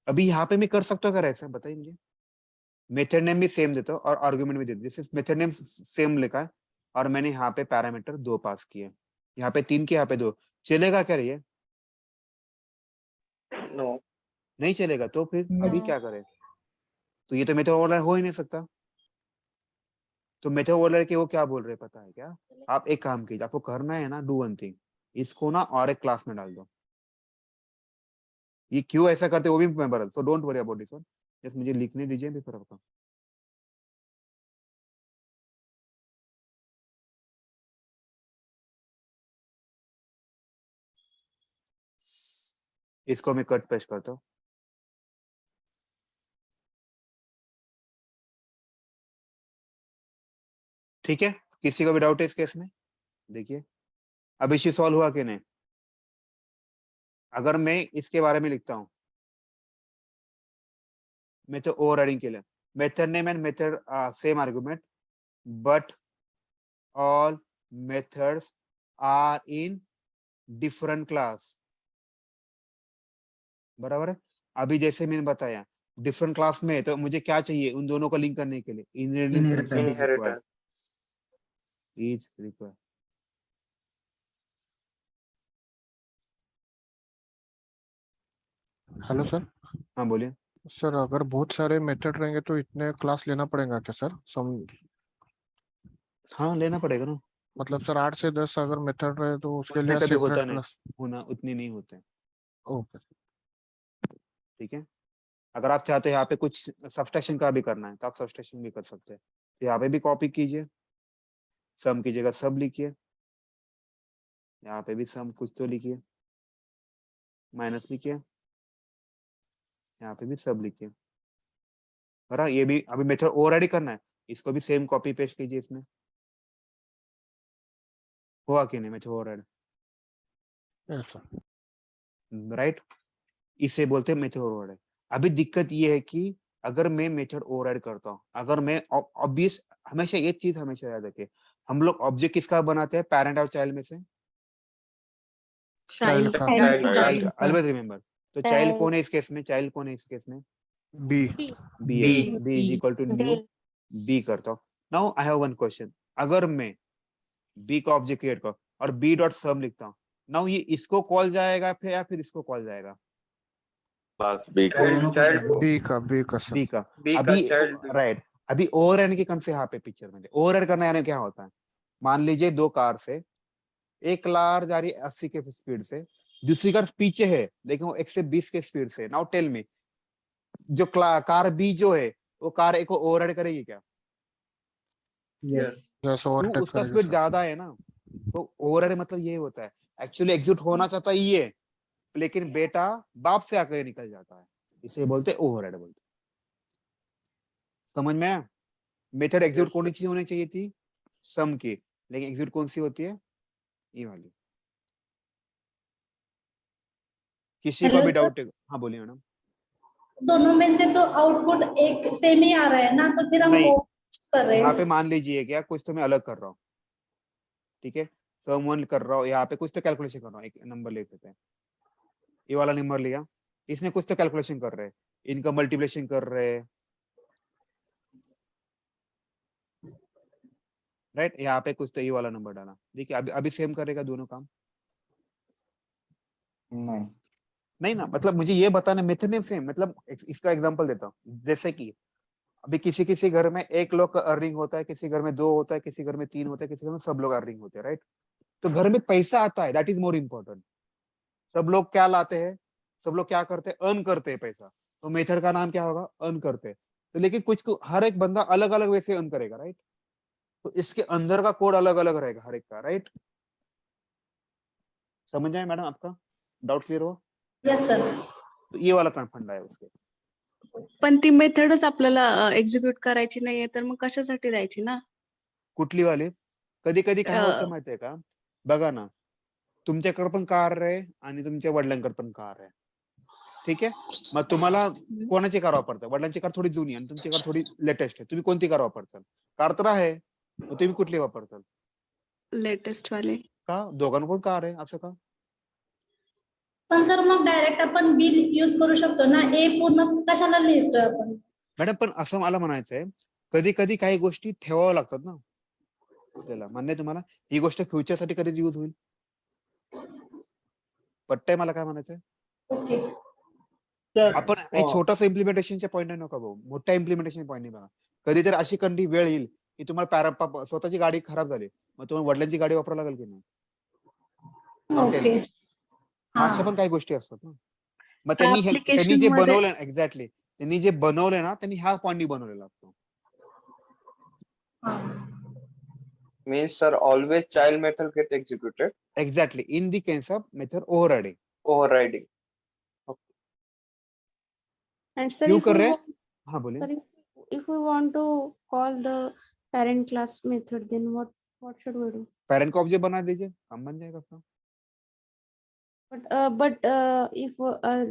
Speaker 1: अभी यहाँ पे मैं कर सकता हूँ अगर ऐसा, बताइए मुझे। मेथड नेम भी सेम देता हूँ और आर्गुमेंट भी देता हूँ। जैसे मेथड नेम सेम लिखा है और मैंने यहाँ पे पैरामीटर 2 पास किए, यहाँ पे 3 के यहाँ पे 2, चलेगा क्या ये?
Speaker 13: No.
Speaker 1: नहीं चलेगा, तो फिर अभी
Speaker 8: No.
Speaker 1: क्या करें? तो ये तो मेथड ओवरराइड हो ही नहीं सकता। तो मेथड ओवरराइड के वो क्या बोल रहे हैं पता है क्या? आप एक काम कीजिए, आपको करना है ना डू वन थिंग, इसको ना और एक क्लास में डाल दो। ये क्यों ऐसा करते वो भी मैं बता, so don't worry about this one, just मुझे लिखने दीजिए पेपर आपका। इसको मैं कट पेस्ट करता हूँ। ठीक है, किसी का भी डाउट है इस केस में? देखिए अब इश्यू सॉल्व हुआ कि नहीं? अगर मैं इसके बारे में लिखता हूँ मेथड ओवरराइडिंग के लिए, method name and method same argument but all methods are in different class, बराबर है। अभी जैसे मैंने बताया डिफरेंट क्लास में है, तो मुझे क्या चाहिए उन दोनों को लिंक करने के लिए?
Speaker 11: Inheritance.
Speaker 13: Inheritance.
Speaker 1: Is required.
Speaker 3: Hello sir.
Speaker 1: हाँ बोलिए।
Speaker 3: सर अगर बहुत सारे मेथड रहेंगे तो इतने क्लास लेना पड़ेगा क्या सर?
Speaker 1: हाँ लेना पड़ेगा ना,
Speaker 3: मतलब सर 8 से 10 अगर मेथड रहे तो उसके
Speaker 1: उसमें
Speaker 3: लिए
Speaker 1: कभी होता
Speaker 3: सेपरेट
Speaker 1: नहीं,
Speaker 3: क्लास?
Speaker 1: होना उतनी नहीं होते।
Speaker 3: ओके।
Speaker 1: ठीक है, अगर आप चाहते हैं यहाँ पे कुछ सब्सट्रैक्शन का भी करना है तो आप सब्सट्रैक्शन भी कर सकते हैं। तो यहाँ पे भी कॉपी कीजिए, सम की जगह सब लिखिए, यहाँ पे भी सम कुछ तो लिखिए, माइनस लिखिए, यहाँ पे भी सब लिखिए। बराबर, ये भी अभी मेथड ओवरराइड करना है, इसको भी सेम कॉपी पेस्ट कीजिए इसमें। हुआ कि नहीं method override?
Speaker 3: Yes sir.
Speaker 1: Right, इसे बोलते हैं मेथड ओवरराइड। अभी दिक्कत ये है कि अगर मैं मेथड ओवरराइड करता हूँ, अगर मैं ऑब्वियस, हमेशा ये चीज हमेशा याद रखिए, हम लोग ऑब्जेक्ट किसका बनाते हैं? पेरेंट और चाइल्ड में से
Speaker 3: चाइल्ड का।
Speaker 1: Child, always remember. तो चाइल्ड कौन है इस केस में? चाइल्ड कौन है इस केस में?
Speaker 3: बी।
Speaker 1: बी है, b is equal to new b करता हूँ। Now I have one question, अगर मैं बी का ऑब्जेक्ट क्रिएट करूँ और बी डॉट सम लिखता हूँ, नाउ ये इसको कॉल जाएगा फिर या फिर इसको कॉल जाएगा?
Speaker 3: बी का सर।
Speaker 1: बी का। अभी राइट, अभी ओवरराइड के कम से यहाँ पे पिक्चर में ओवरराइड करना यानी क्या होता है? मान लीजिए 2 कार से, एक कार जा रही है 80 के स्पीड से, दूसरी कार पीछे है लेकिन वो 120 के स्पीड से। नाउ टेल मी, जो कार बी जो है वो कार ए को ओवरराइड करेगी क्या?
Speaker 11: यस।
Speaker 3: यस,
Speaker 1: तो
Speaker 3: ओवरटेक
Speaker 1: उसका
Speaker 3: करेगी
Speaker 1: स्पीड
Speaker 3: सर।
Speaker 1: ज्यादा है ना, तो ओवरराइड मतलब ये होता है। एक्चुअली एग्जीक्यूट होना चाहता है ये, लेकिन बेटा बाप से आकर निकल जाता है, इसे बोलते हैं ओवरराइड बोलते। समझ में आया? मेथड एग्जीक्यूट कौन सी होनी चाहिए थी? सम की, लेकिन एग्जीक्यूट कौन सी होती है? ये वाली। किसी को भी डाउट है? हाँ बोलिए मैडम।
Speaker 14: दोनों में से तो आउटपुट एक सेम ही आ रहा है ना, तो फिर हम
Speaker 1: नहीं,
Speaker 14: कर रहे
Speaker 1: यहाँ
Speaker 14: हैं।
Speaker 1: पे मान लीजिए क्या कुछ तो मैं अलग कर रहा हूँ, ठीक है, सम 1 कर रहा हूँ, यहाँ पे कुछ तो कैलकुलेशन कर रहा हूँ, एक नंबर ले लेते हैं, ये वाला नंबर लिया, इसमें कुछ तो कैलकुलेशन कर रहे हैं, इनका मल्टीप्लिकेशन कर रहे हैं, राइट, यहाँ पे कुछ तो ये वाला नंबर डाला, देखिए अभी अभी सेम करेगा दोनों काम,
Speaker 11: नहीं
Speaker 1: नहीं ना, मतलब मुझे ये बताना मेथड नेम सेम, मतलब इसका एग्जांपल देता हूँ, जैसे कि अभी किसी किसी घर में एक लोग का अर्निंग होता है, किसी घर में 2 होता है, किसी घर में 3 होता है, किसी घर में सब लोग अर्निंग होते हैं, राइट, तो घर में पैसा आता है, दैट इज मोर इम्पोर्टेंट, सब लोग क्या लाते हैं, सब लोग क्या करते हैं, अर्न करते हैं पैसा, तो मेथड का नाम क्या होगा, अर्न करते हैं, तो लेकिन हर एक बंदा अलग अलग वे से अर्न करेगा, राइट, तो इसके अंदर का कोड अलग अलग रहेगा हर एक का, राइट, समझ आए मैडम, आपका डाउट क्लियर हो,
Speaker 14: यस सर.
Speaker 1: तो ये वाला फंडा है उसके,
Speaker 15: पण ती मेथडच आपल्याला एक्झिक्यूट करायची नाहीये तर मग कशासाठी राहायची ना?
Speaker 1: कुठली वाली, कधी कधी काय होतं माहितीये का, बघा ना, तुमच्याकडे पण कार आहे आणि तुमच्या वडिलांकडे पण कार आहे, ठीक आहे, मग तुम्हाला कोणाची कार वापरता, वडिलांची कार थोडी जुनी आणि तुमची कार थोडी लेटेस्ट आहे, तुम्ही कोणती कार वापरताल, कार तर आहे, मग तुम्ही कुठली वापरताल,
Speaker 15: लेटेस्ट वाले.
Speaker 1: का दोघांकडून कार आहे असं का,
Speaker 14: पण सर मग डायरेक्ट आपण बिल यूज करू शकतो ना, ए पूर्ण कशाला लिहितोय आपण.
Speaker 1: मॅडम पण असं मला म्हणायचंय, कधी कधी काही गोष्टी ठेवाव्या लागतात ना आपल्याला, मान्य आहे तुम्हाला, ही गोष्ट फ्युचर साठी कधी यूज होईल, पटतंय मला काय म्हणायचंय,
Speaker 14: ओके.
Speaker 1: आपण एक छोटासा इम्प्लिमेंटेशनच्या पॉईंट आहे नका भाऊ, मोठ्या इम्प्लिमेंटेशन पॉईंट नाही बघा, कधीतरी अशी वेळ येईल की तुम्हाला स्वतःची गाडी खराब झाली, मग तुम्हाला वडिलांची गाडी वापरावी लागेल की नाही,
Speaker 14: ओके.
Speaker 1: अशा पण काही गोष्टी असतात ना, मग त्यांनी जे बनवलं एक्झॅक्टली, त्यांनी जे बनवलंय ना, त्यांनी ह्या पॉईंटनी बनवलेला असतो,
Speaker 13: Means sir, always child method get executed.
Speaker 1: Exactly in the case of method overriding,
Speaker 13: Overriding.
Speaker 6: And sir,
Speaker 1: क्यों
Speaker 6: if
Speaker 1: कर
Speaker 6: we
Speaker 1: रहे हैं,
Speaker 6: want,
Speaker 1: हाँ बोलिए,
Speaker 6: sir, if we want to call the parent class method, then what should we do?
Speaker 1: Parent को object बना दीजिए, काम बन जाएगा अपना,
Speaker 6: But if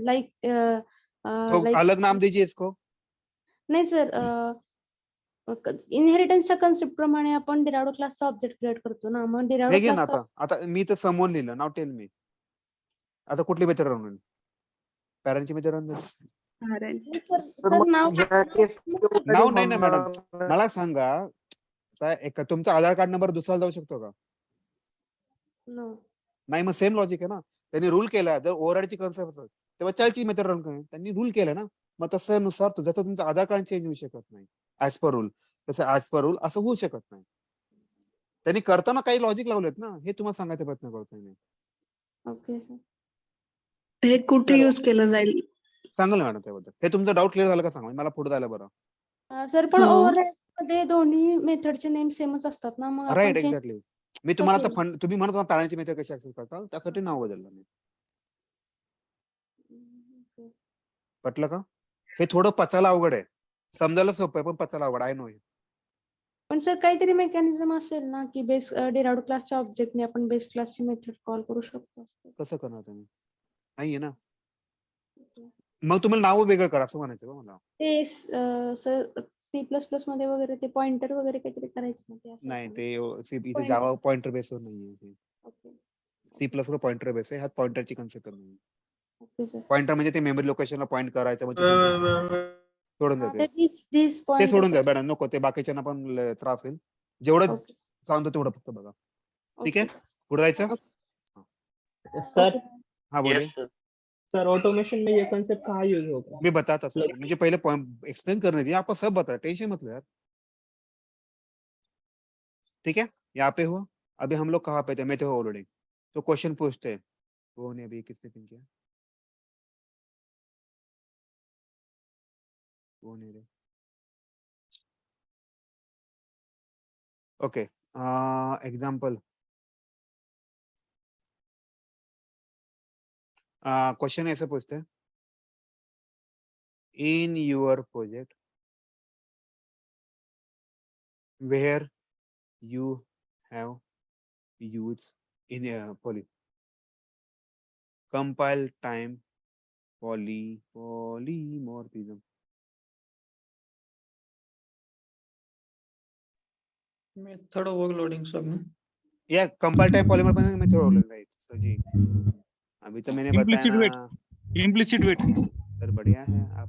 Speaker 6: like
Speaker 1: तो
Speaker 6: like
Speaker 1: अलग नाम दीजिए इसको,
Speaker 6: नाही सर, इनहेरिटन्सच्या कन्सेप्ट प्रमाणे आपण डिराइव्ड क्लासचा ऑब्जेक्ट क्रिएट करतो ना, मग डिराइव्ड
Speaker 1: हे घे ना,
Speaker 6: क्लासचा
Speaker 1: आता मी तर समोर लिहिलं, नाव टेल मी, आता कुठली मेथड राहून पॅरेंटची मेथड राहून
Speaker 6: सर नाव
Speaker 1: नाव नाही ना मॅडम, मला सांगा, तुमचा आधार कार्ड नंबर दुसरा जाऊ शकतो का, नाही, मग सेम लॉजिक आहे ना, त्यांनी रूल केला, जर ओव्हरराइडची कन्सेप्ट असेल तेव्हा चालची मेथड रन करेल, त्यांनी रूल केलं ना, मग तसं नुसार जसं तुमचं आधार कार्ड चेंज होऊ शकत नाही ऍज पर रूल, तसं ऍज पर रूल असं होऊ शकत नाही, त्यांनी करताना काही लॉजिक लावलेत ना, हे तुम्हाला सांगायचा प्रयत्न करतोय मी.
Speaker 6: ओके सर,
Speaker 15: हे कुठे यूज केलं जाईल?
Speaker 1: सांगाल मॅडम त्याबद्दल, हे तुमचं डाऊट क्लिअर झालं का सांगा, मला पुढे जायला बरं,
Speaker 6: सर पण ओव्हरराइड मध्ये दोन्ही मेथडचे नेम सेमच असतात ना, मग
Speaker 1: राईट,
Speaker 6: आपण
Speaker 1: एक्झॅक्टली, मी तुम्हाला आता तुम्ही म्हणत पॅरेंटची मेथड कशी ऍक्सेस करताल, त्यासाठी नाव बदललं मी, पटलं का, हे थोडं पचायला अवघड आहे, समजायला सोपं आहे पण पचायला अवघड आहे, नो,
Speaker 6: पण सर काहीतरी मेकॅनिझम असेल ना, की बेस डिराइव्ड क्लासच्या ऑब्जेक्टने आपण बेस क्लासची मेथड कॉल करू शकतो,
Speaker 1: कसं करणार तुम्ही, नाहीये ना, मग तुम्हाला नाव वेगळं करा असं म्हणायचं का मला,
Speaker 6: ते सर C++ मध्ये वगैरे ते पॉइंटर वगैरे काहीतरी करायचं
Speaker 1: नाही, ते इथे जावा पॉइंटर बेसवर नाहीये, C++ पॉइंटर बेस आहे, ह्यात पॉइंटरची कन्सेप्ट नाही, पॉइंटर म्हणजे ते मेमरी लोकेशनला पॉइंट करायचं, सोडून देते, ते सोडून द्या मॅडम, नको, ते बाकीच्यांना पण त्रास होईल, जेवढं सांगतो तेवढं फक्त बघा, ठीक आहे, पुढे जायचं,
Speaker 7: सर
Speaker 1: हा बोलिए,
Speaker 7: सर ऑटोमेशन में ये कंसेप्ट कहाँ यूज होगा,
Speaker 1: मैं बताता सर, मुझे पहले एक्सप्लेन करने दिया, आपको सब बता, टेंशन मत लो यार, ठीक है, यहाँ पे हुआ, अभी हम लोग कहाँ पे थे, मेथड ओवरलोडिंग, तो क्वेश्चन पूछते हैं, वो नहीं, अभी किसने पिन किया, वो नहीं रहे, ओके, एग्जाम्पल, क्वेश्चन ऐसे पूछते हैं, in your project where you have use in poly compile time polymorphism,
Speaker 11: method overloading सब में
Speaker 1: या कंपाइल टाइप पॉलीमर बनाने में थोड़ा राइट तो जी अभी तो मैंने बताया
Speaker 16: Implicit weight.
Speaker 1: ना
Speaker 16: Implicit weight.
Speaker 1: सर बढ़िया है आप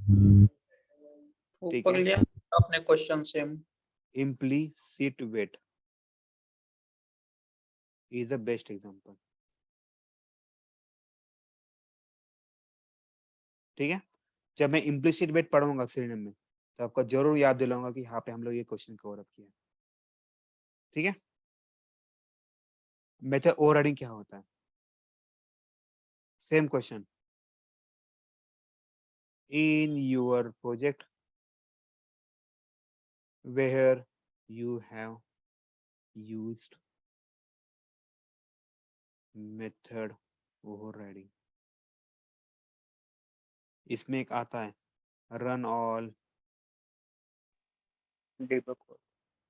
Speaker 1: ठीक
Speaker 11: ऊपर
Speaker 1: है
Speaker 11: लिया आपने question same
Speaker 1: implicit weight is the best example ठीक है जब मैं implicit weight पढ़ूंगा सिनोनिम में तो आपको जरूर याद दिलाऊंगा कि यहाँ पे हम लोग ये क्वेश्चन कवर अप किया ठीक है मेथड ओवरराइडिंग क्या होता है same question in your project where you have used method overriding इसमें एक आता है run all
Speaker 11: debug all.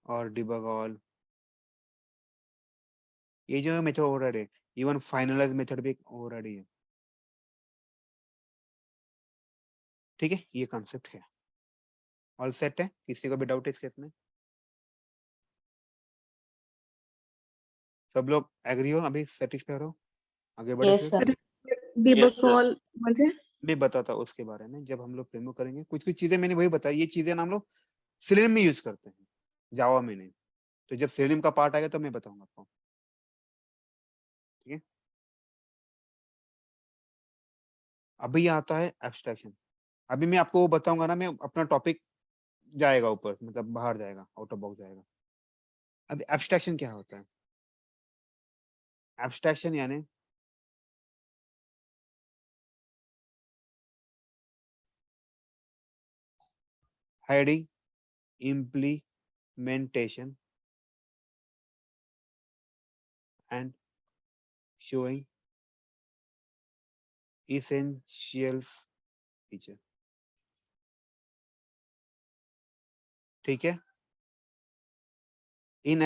Speaker 1: और debug all ये जो मेथड ओवरराइड है इवन फाइनलाइज मेथड भी एक ओवरराइड है ठीक है ये कॉन्सेप्ट है ऑल सेट है किसी को भी डाउट है इस केस में सब लोग एग्री हो अभी सेटिस्फाइड हो आगे बढ़े
Speaker 8: Yes,
Speaker 1: फिर
Speaker 8: sir.
Speaker 15: debug all म्हणजे
Speaker 1: मैं बताता हूँ उसके बारे में जब हम लोग डेमो करेंगे कुछ कुछ चीजें मैंने वही बताई ये चीजें ना हम लोग सिलेनियम में यूज करते हैं जावा में नहीं तो जब सिलेनियम का पार्ट आएगा तो मैं बताऊंगा आपको ठीक है अभी आता है एब्स्ट्रैक्शन अभी मैं आपको वो बताऊंगा ना मैं अपना टॉपिक जाएगा ऊपर मतलब बाहर जाएगा आउट ऑफ बॉक्स जाएगा अभी एब्स्ट्रैक्शन क्या होता है एब्स्ट्रैक्शन यानी hiding implementation and showing essentials feature ठीक है in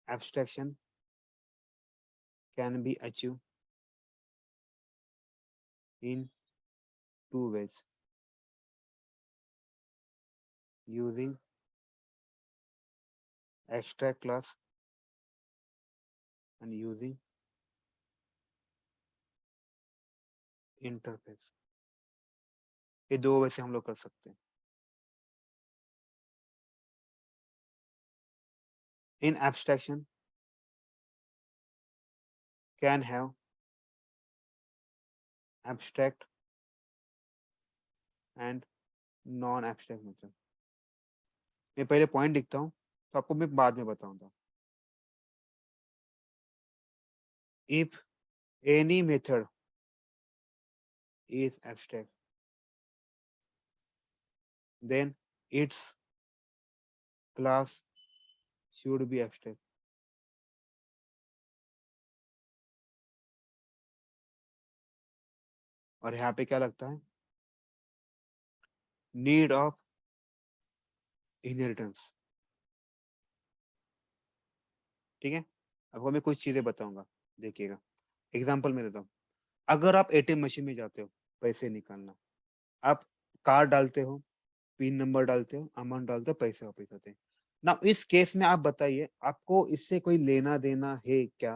Speaker 1: abstraction can be achieved in two ways using extract class and using interface ये दो वे से हम लोग कर सकते हैं in abstraction can have abstract and non abstract method मैं पहले पॉइंट लिखता हूँ तो आपको मैं बाद में बताऊंगा if any method is abstract then its class should be abstract और यहाँ पे क्या लगता है नीड ऑफ इनहेरिटेंस ठीक है आपको मैं कुछ चीजें बताऊंगा देखिएगा एग्जांपल में देता हूँ अगर आप एटीएम मशीन में जाते हो पैसे निकालना आप कार्ड डालते हो पिन नंबर डालते हो अमाउंट डालते हो पैसे वापस आते हैं ना इस केस में आप बताइए आपको इससे कोई लेना देना है क्या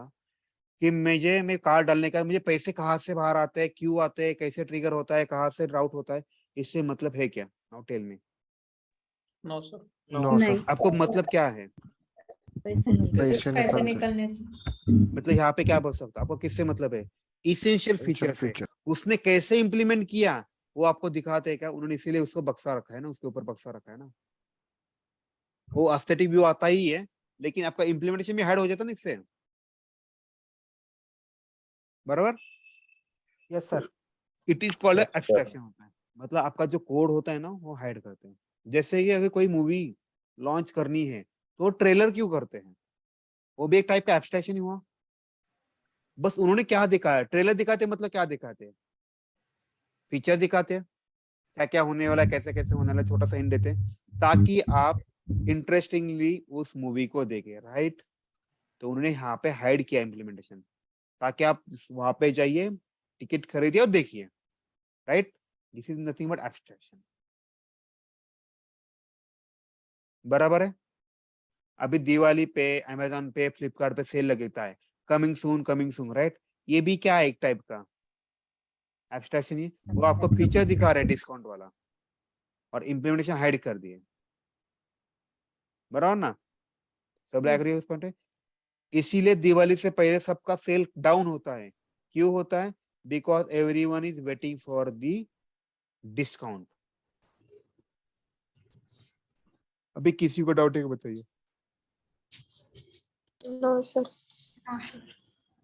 Speaker 1: कि मैं कार्ड डालने का मुझे पैसे कहाँ से बाहर आते हैं क्यों आते हैं कैसे ट्रिगर होता है कहाँ से राउट होता है इससे मतलब है क्या now tell me
Speaker 11: no sir
Speaker 3: no sir
Speaker 1: आपको मतलब क्या है
Speaker 3: पैसे
Speaker 12: पैसे
Speaker 3: निकाल
Speaker 12: निकलने से
Speaker 1: मतलब यहाँ पे क्या बोल सकता आपको किससे मतलब है इसेंशियल फीचर से उसने कैसे इंप्लीमेंट किया वो आपको दिखाते हैं क्या उन्होंने इसीलिए उसको बक्सा रखा है ना उसके ऊपर बक्सा रखा है ना वो एस्थेटिक व्यू आता ही है लेकिन आपका इंप्लीमेंटेशन भी हाइड हो जाता है ना इससे बराबर
Speaker 10: yes sir
Speaker 1: it is called abstraction होता है मतलब आपका जो कोड होता है ना वो हाइड करते हैं जैसे कि अगर कोई मूवी लॉन्च करनी है तो ट्रेलर क्यों करते हैं वो भी एक टाइप का एब्स्ट्रैक्शन ही हुआ बस उन्होंने क्या दिखाया ट्रेलर दिखाते मतलब क्या दिखाते हैं फीचर दिखाते हैं क्या क्या होने वाला है कैसे कैसे होने वाला छोटा सा हिंट देते हैं ताकि आप इंटरेस्टिंगली उस मूवी को देखें राइट तो उन्होंने यहाँ पे हाइड किया इम्प्लीमेंटेशन ताकि आप वहां पे जाइए टिकट खरीदिए और देखिए right this is nothing but abstraction बराबर है अभी दिवाली पे अमेजोन पे फ्लिपकार्ट पे सेल लगता है, कमिंग सून, राइट? ये भी क्या है, एक टाइप का एब्स्ट्रैक्शन ही, वो आपको फीचर दिखा रहा है डिस्काउंट वाला, और इम्प्लीमेंटेशन हाइड कर दिए, बराबर ना? सब एग्री उस पॉइंट पे? इसीलिए दिवाली से पहले सबका सेल डाउन होता है। क्यों होता है? Because everyone is waiting for the discount. अभी किसी को डाउट है बताइए।
Speaker 16: No sir.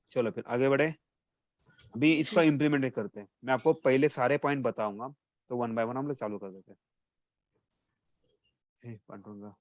Speaker 1: चलो फिर आगे बढ़े। अभी इसका इम्प्लीमेंट करते हैं। मैं आपको पहले सारे पॉइंट बताऊंगा, तो वन बाय वन हम लोग चालू कर देते हैं। पांडुरंगा,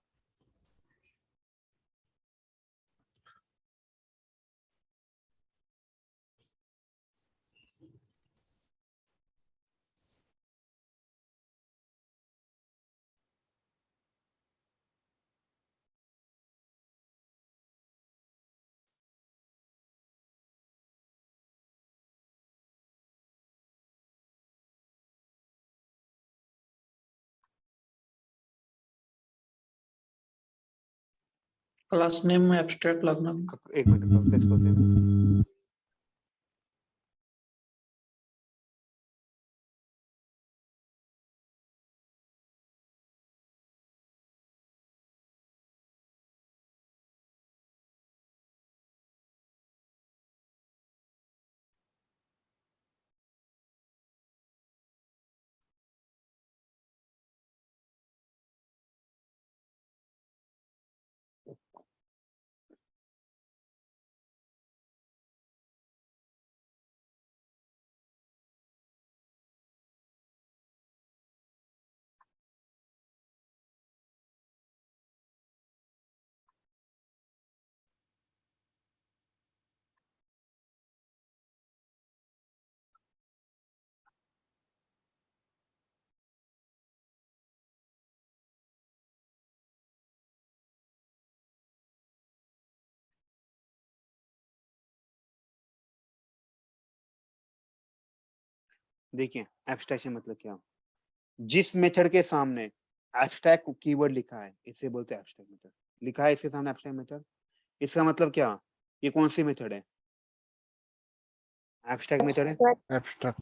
Speaker 11: क्लास नेम में एब्स्ट्रैक्ट लगना।
Speaker 1: एक मिनट टेस्ट करते हैं। देखिए एब्स्ट्रैक्शन मतलब क्या? जिस मेथड के सामने एब्स्ट्रैक्ट कीवर्ड लिखा है, इसे बोलते हैं एब्स्ट्रैक्ट मेथड। लिखा है इसके सामने एब्स्ट्रैक्ट मेथड, इसका मतलब क्या? ये कौन सी मेथड है? एब्स्ट्रैक्ट मेथड है।
Speaker 3: एब्स्ट्रैक्ट।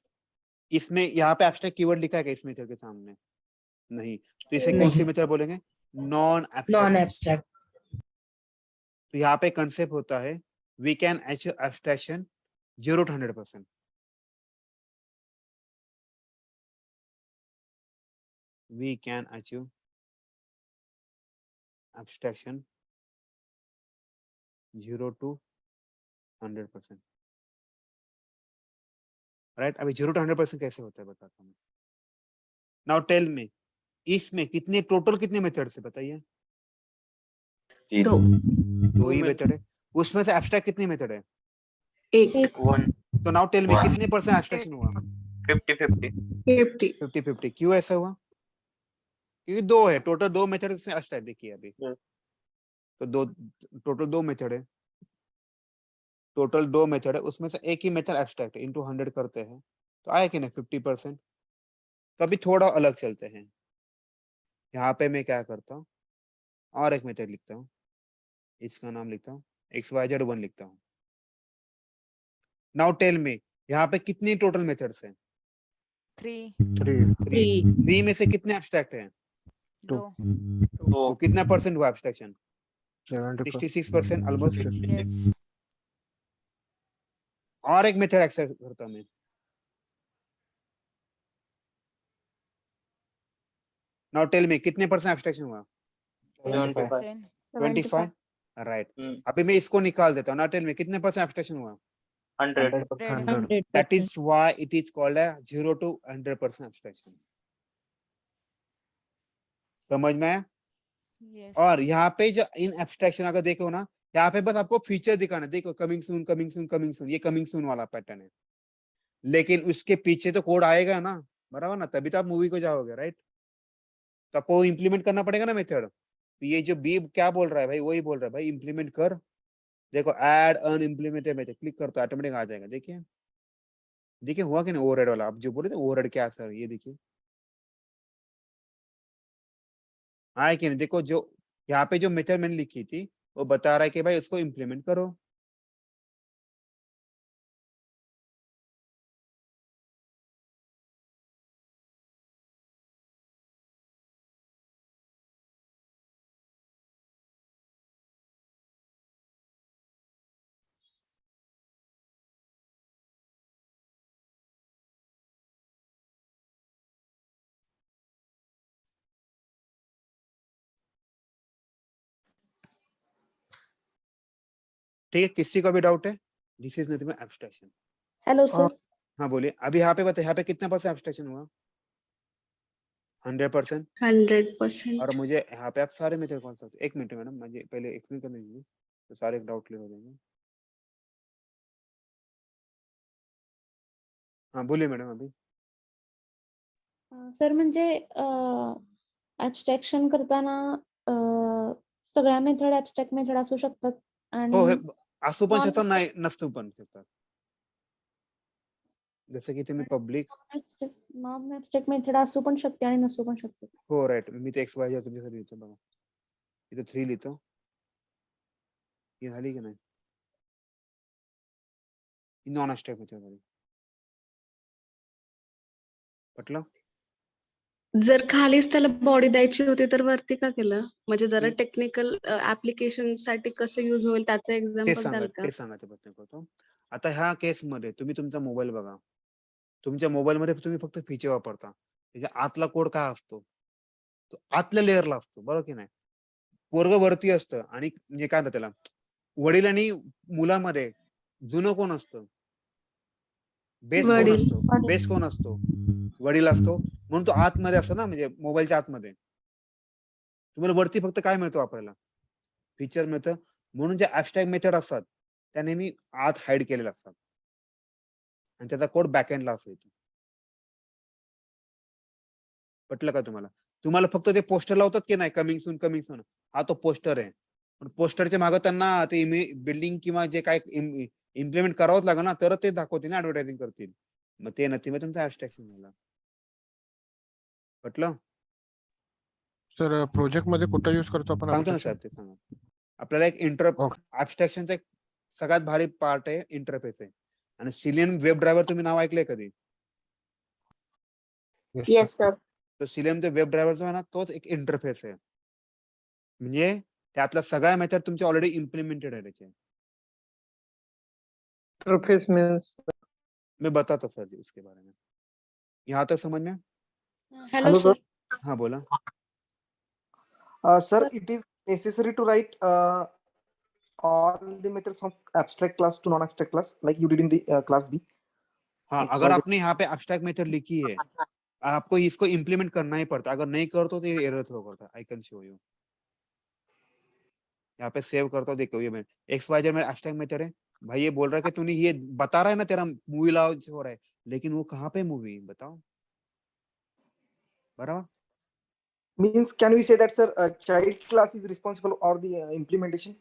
Speaker 1: इसमें यहाँ पे एब्स्ट्रैक्ट कीवर्ड लिखा है क्या इस मेथड के सामने? नहीं, तो इसे कौन सी मेथड बोलेंगे? Non abstract. तो यहाँ पे कंसेप्ट होता है we can achieve abstraction 0 to 100%। we can achieve abstraction 0 to 100%, right? अभी 0 to 100% कैसे होता है बताता हूँ। नाउ टेल मी, इसमें कितने टोटल कितने मेथड से बताइए? दो ही मेथड है। उसमें से एब्स्ट्रैक्ट कितने मेथड है?
Speaker 15: एक।
Speaker 1: तो नाउ टेल मी कितने % एब्स्ट्रैक्शन हुआ? 50-50। क्यों ऐसा हुआ? क्योंकि दो है टोटल, दो मेथड से एब्स्ट्रैक्ट। देखिए अभी तो टोटल दो मेथड है, टोटल दो मेथड है, उसमें से एक ही मेथड एब्स्ट्रैक्ट है। इनटू 100 करते हैं तो आया कि नहीं 50%। तो अभी थोड़ा अलग चलते हैं। यहाँ पे मैं क्या करता हूँ, और एक मेथड लिखता हूँ, इसका नाम लिखता हूँ XYZ1 लिखता हूँ। नाउ टेल मी यहाँ पे कितनी टोटल मेथड्स हैं? 3 में से कितने एब्स्ट्रैक्ट हैं? 2। तो कितना परसेंट हुआ एब्स्ट्रैक्शन? 66% ऑलमोस्ट। और एक मेथड एक्सेप्ट करता मैं। नाउ टेल मी कितने % एब्स्ट्रैक्शन हुआ? 25। राइट। अभी मैं इसको निकाल देता हूँ। नाउ टेल मी कितने % एब्स्ट्रैक्शन हुआ?
Speaker 3: 100।
Speaker 1: That is why it is called a 0 to 100% abstraction। समझ में आया? और यहाँ पे जो इन एब्स्ट्रैक्शन अगर देखो ना, यहाँ पे बस आपको फीचर दिखाना। देखो coming soon, coming soon, coming soon, ये कमिंग सून वाला पैटर्न है, लेकिन उसके पीछे तो कोड आएगा ना, बराबर ना? तभी तो आप मूवी को जाओगे, राइट? तो आपको इम्प्लीमेंट करना पड़ेगा ना मेथड। तो ये जो बी क्या बोल रहा है भाई, वही बोल रहा है भाई इम्प्लीमेंट कर। देखो ऐड अनइम्प्लीमेंटेड मेथड क्लिक कर तो ऑटोमेटिक आ जाएगा। देखिए देखिए हुआ कि नहीं ओवरहेड वाला? आप जो बोले थे ओवरहेड क्या सर, ये देखिए आए कि नहीं? देखो जो यहाँ पे जो मेथड मैंने लिखी थी वो बता रहा है कि भाई उसको इम्प्लीमेंट करो। ठीक है, किसी का भी डाउट है? This is nothing but abstraction.
Speaker 6: Hello sir.
Speaker 1: हाँ बोलिए। अभी यहाँ पे बताइए, यहाँ पे कितना % एब्स्ट्रैक्शन हुआ? 100%।
Speaker 15: 100%।
Speaker 1: और मुझे यहाँ पे आप सारे मेथड कौन सा? एक मिनट मैडम, मुझे पहले एक्सप्लेन करने दीजिए तो सारे डाउट क्लियर हो जाएंगे। हाँ बोलिए मैडम। अभी
Speaker 6: सर म्हणजे ऍब्स्ट्रॅक्शन करताना सगळ्या मेथड ऍब्स्ट्रॅक्ट मेथड असू शकतात
Speaker 1: हो, हे
Speaker 6: आणि
Speaker 1: असू पण शकतात, नाही नसू पण शकतात. जसं की तुम्ही पब्लिक
Speaker 6: नॉन ऍब्स्ट्रॅक्ट मेथड असू पण शकते आणि नसू पण शकते.
Speaker 1: हो राईट. मी ते एक्स वाय झेड तुमच्यासाठी लिहितो बघा. इथे 3 लिहितो. ही झाली की नाही? ही नॉन ऍब्स्ट्रॅक्ट मेथड झाली. पटलं?
Speaker 15: जर खालीच त्याला बॉडी द्यायची होती तर वरती का केलं? म्हणजे जरा
Speaker 1: हम्म.
Speaker 15: टेक्निकल ऍप्लिकेशन साठी कसं युज होईल त्याचं
Speaker 1: ते
Speaker 15: एक्झाम्पल द्याल का?
Speaker 1: सांगायचा प्रयत्न करतो. आता ह्या केसमध्ये तुम्ही तुमचा मोबाईल बघा. तुमच्या मोबाईलमध्ये तुम्ही फक्त फीचर वापरता. त्याच्या आतला कोड काय असतो? तो आतल्या लेयरला असतो, बरोबर की नाही? पोरगं वरती असतं आणि म्हणजे काय म्हणतात त्याला, वडील आणि मुलामध्ये जुनं कोण असतं? बेस कोण
Speaker 15: वडील.
Speaker 1: असतो? बेस कोण असतो? वडील असतो. म्हणून तो आतमध्ये असतो ना, म्हणजे मोबाईलच्या आतमध्ये. तुम्हाला वरती फक्त काय मिळतं वापरायला? फीचर मिळतं. म्हणून जे ऍब्स्ट्रॅक्ट मेथड असतात त्या नेहमी आत हाईड केलेल्या असतात आणि त्याचा कोड बॅकएंडला असतो. पटलं का तुम्हाला? तुम्हाला फक्त ते पोस्टर लावतात की नाही, कमिंग सून कमिंग सून, हा तो पोस्टर आहे. पण पोस्टरच्या मागे त्यांना ते बिल्डिंग किंवा जे काय इम्प्लिमेंट करावंच लागेल ना, तर ते दाखवतील ना, ऍडव्हर्टायझिंग करतील. मग ते नक्की मग तुमचं ऍब्स्ट्रॅक्शन झालं. पटलं?
Speaker 3: सर प्रोजेक्ट मध्ये कुठं यूज करतो आपण
Speaker 1: सांगतो ना
Speaker 3: application?
Speaker 1: साहेब, ते सांगा. आपल्याला एक ऍब्स्ट्रॅक्शनचा एक सगळ्यात भारी पार्ट आहे, इंटरफेस आहे. आणि सिलियन वेब ड्रायव्हर तुम्ही नाव ऐकलंय कधी?
Speaker 3: Yes, sir.
Speaker 1: तो सिलियनचा वेब ड्रायव्हर जो आहे ना, तोच एक इंटरफेस आहे. म्हणजे त्यातल्या सगळ्या मेथड तुमच्या ऑलरेडी इम्प्लिमेंटेड आहे त्याचे.
Speaker 7: Interface means
Speaker 1: मैं बताता सर जी उसके बारे में. यहाँ तक समझ में?
Speaker 6: Hello sir.
Speaker 1: हाँ बोला.
Speaker 10: Sir, it is necessary to write all the methods from abstract class to non-abstract class, like you did in the class B.
Speaker 1: हाँ, अगर आपने यहाँ पे एब्स्ट्रैक्ट मेथड लिखी है, आपको इसको इम्प्लीमेंट करना ही पड़ता है. अगर नहीं करते तो ये एरर थ्रो करता है. I can show you. यहाँ पे सेव करता हूँ, देखो ये मैं XYZ में एब्स्ट्रैक्ट मेथड है. भाई ये बोल रहा है कि तूने ये बता रहा है ना, तेरा मूवी लॉन्च हो रहा है, लेकिन वो कहाँ पे मूवी बताओ. बराबर?
Speaker 10: Means can we say that, sir, child class is responsible or the implementation?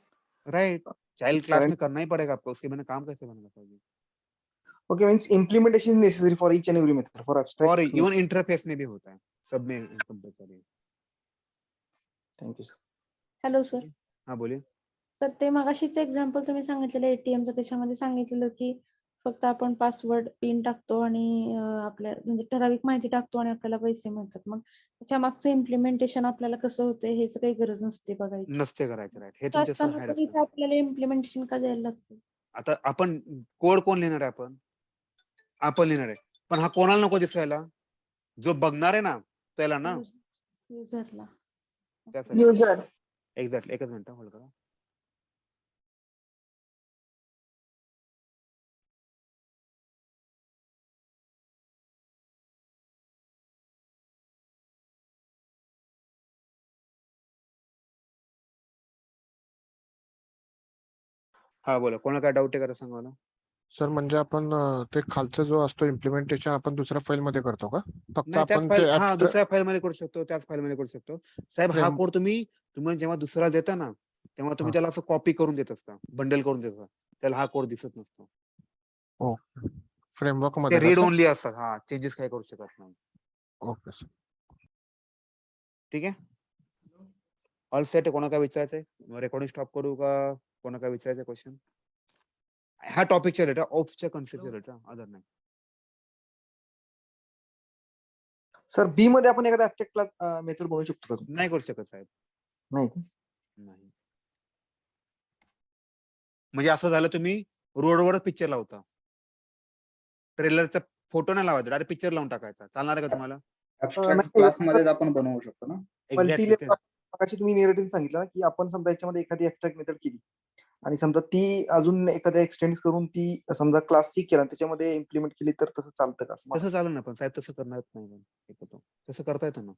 Speaker 1: Right. Child
Speaker 10: It's
Speaker 1: class
Speaker 10: current.
Speaker 1: में करना ही पड़ेगा आपको, उसके बिना काम कैसे बनेगा सर जी?
Speaker 10: Okay, means implementation is necessary for each and every method for abstract.
Speaker 1: और इवन इंटरफेस में भी होता है, सब में कंपलसरी है.
Speaker 10: Thank you, sir.
Speaker 6: Hello sir.
Speaker 1: हाँ बोलिए.
Speaker 6: सर ते मगाशीच एक्झाम्पल तुम्ही सांगितलेलं एटीएमचं, त्याच्यामध्ये सांगितलेलं की फक्त आपण पासवर्ड पिन टाकतो आणि आपल्या म्हणजे ठराविक माहिती टाकतो आणि आपल्याला पैसे मिळतात. मग त्याच्या मागचं इम्प्लिमेंटेशन आपल्याला कसं होतंय ह्याचं काही गरज नसते बघायची.
Speaker 1: नसते करायचं. राईट. हे तुमचं
Speaker 6: असताना
Speaker 1: हाईड
Speaker 6: पण
Speaker 1: असतं.
Speaker 6: इथे आपल्याला इम्प्लिमेंटेशन का द्यायला लागतं?
Speaker 1: आता आपण कोड कोण लिहिणार आहे? आपण लिहिणार आहे. पण हा कोणाला नको दिसायला? जो बघणार आहे ना त्याला ना.
Speaker 6: युजरला.
Speaker 1: त्यासाठी. एक्झॅक्टली. एकच मिनिट होल्ड करा. हा बोला. कोणाला काय डाऊट आहे का सांगा मला.
Speaker 3: सर म्हणजे आपण ते खालचा जो असतो इम्प्लिमेंटेशन आपण दुसऱ्या फाईल मध्ये करतो का? फक्त
Speaker 1: नाही, त्याच
Speaker 3: आपण
Speaker 1: फाईल,
Speaker 3: ते
Speaker 1: हा दुसऱ्या फाईल मध्ये करू शकतो, त्याच फाईल मध्ये करू शकतो. साहेब हा
Speaker 3: फ्रेम
Speaker 1: कोड तुम्ही जेव्हा दुसरा देता ना, तेव्हा तुम्ही त्याला असं कॉपी करून देत असता, बंडल करून देत असता. त्याला हा कोड दिसत नसतो.
Speaker 3: हो फ्रेमवर्क
Speaker 1: ते
Speaker 3: मध्ये का
Speaker 1: रीड
Speaker 3: सर?
Speaker 1: ओनली असतात. हा, चेंजेस काय करू शकत नाही.
Speaker 3: Okay sir.
Speaker 1: ठीक आहे. ऑल सेट कोणा काय विचारायचंय? रेकॉर्डिंग स्टॉप करू का? कोणा काय विचारायचं क्वेश्चन? ह्या टॉपिकच्या रिलेटेड, ऑफच्या कन्सेप्टच्या रिलेटेड, अदर नाही.
Speaker 10: सर बी मध्ये आपण एखादा ऍब्स्ट्रॅक्ट क्लास मेथड बनवू शकतो का?
Speaker 1: नाही करू शकत साहेब.
Speaker 10: नाही का?
Speaker 1: नाही. म्हणजे असं झालं, तुम्ही रोडवरच पिक्चर लावता. ट्रेलरचा फोटो नाही लावायचा, डायरेक्ट पिक्चर लावून टाकायचा. चालणार आहे का तुम्हाला?
Speaker 16: ऍबस्ट्रॅक्ट क्लासमध्येच आपण बनवू शकतो ना.
Speaker 1: एक्झॅक्टली
Speaker 10: मल्टी मगाशी तुम्ही नेरेटिव्ह सांगितलं ना, की आपण समजा याच्यामध्ये एखादी ऍब्स्ट्रॅक्ट मेथड केली आणि समजा ती अजून एखाद्या एक्सटेंड करून ती समजा क्लास सी केला त्याच्यामध्ये इम्प्लिमेंट केली तर तसं चालतं का? असं
Speaker 1: तसं चालेल ना, पण साहेब तसं करणार नाही. तसं करता येतं ना,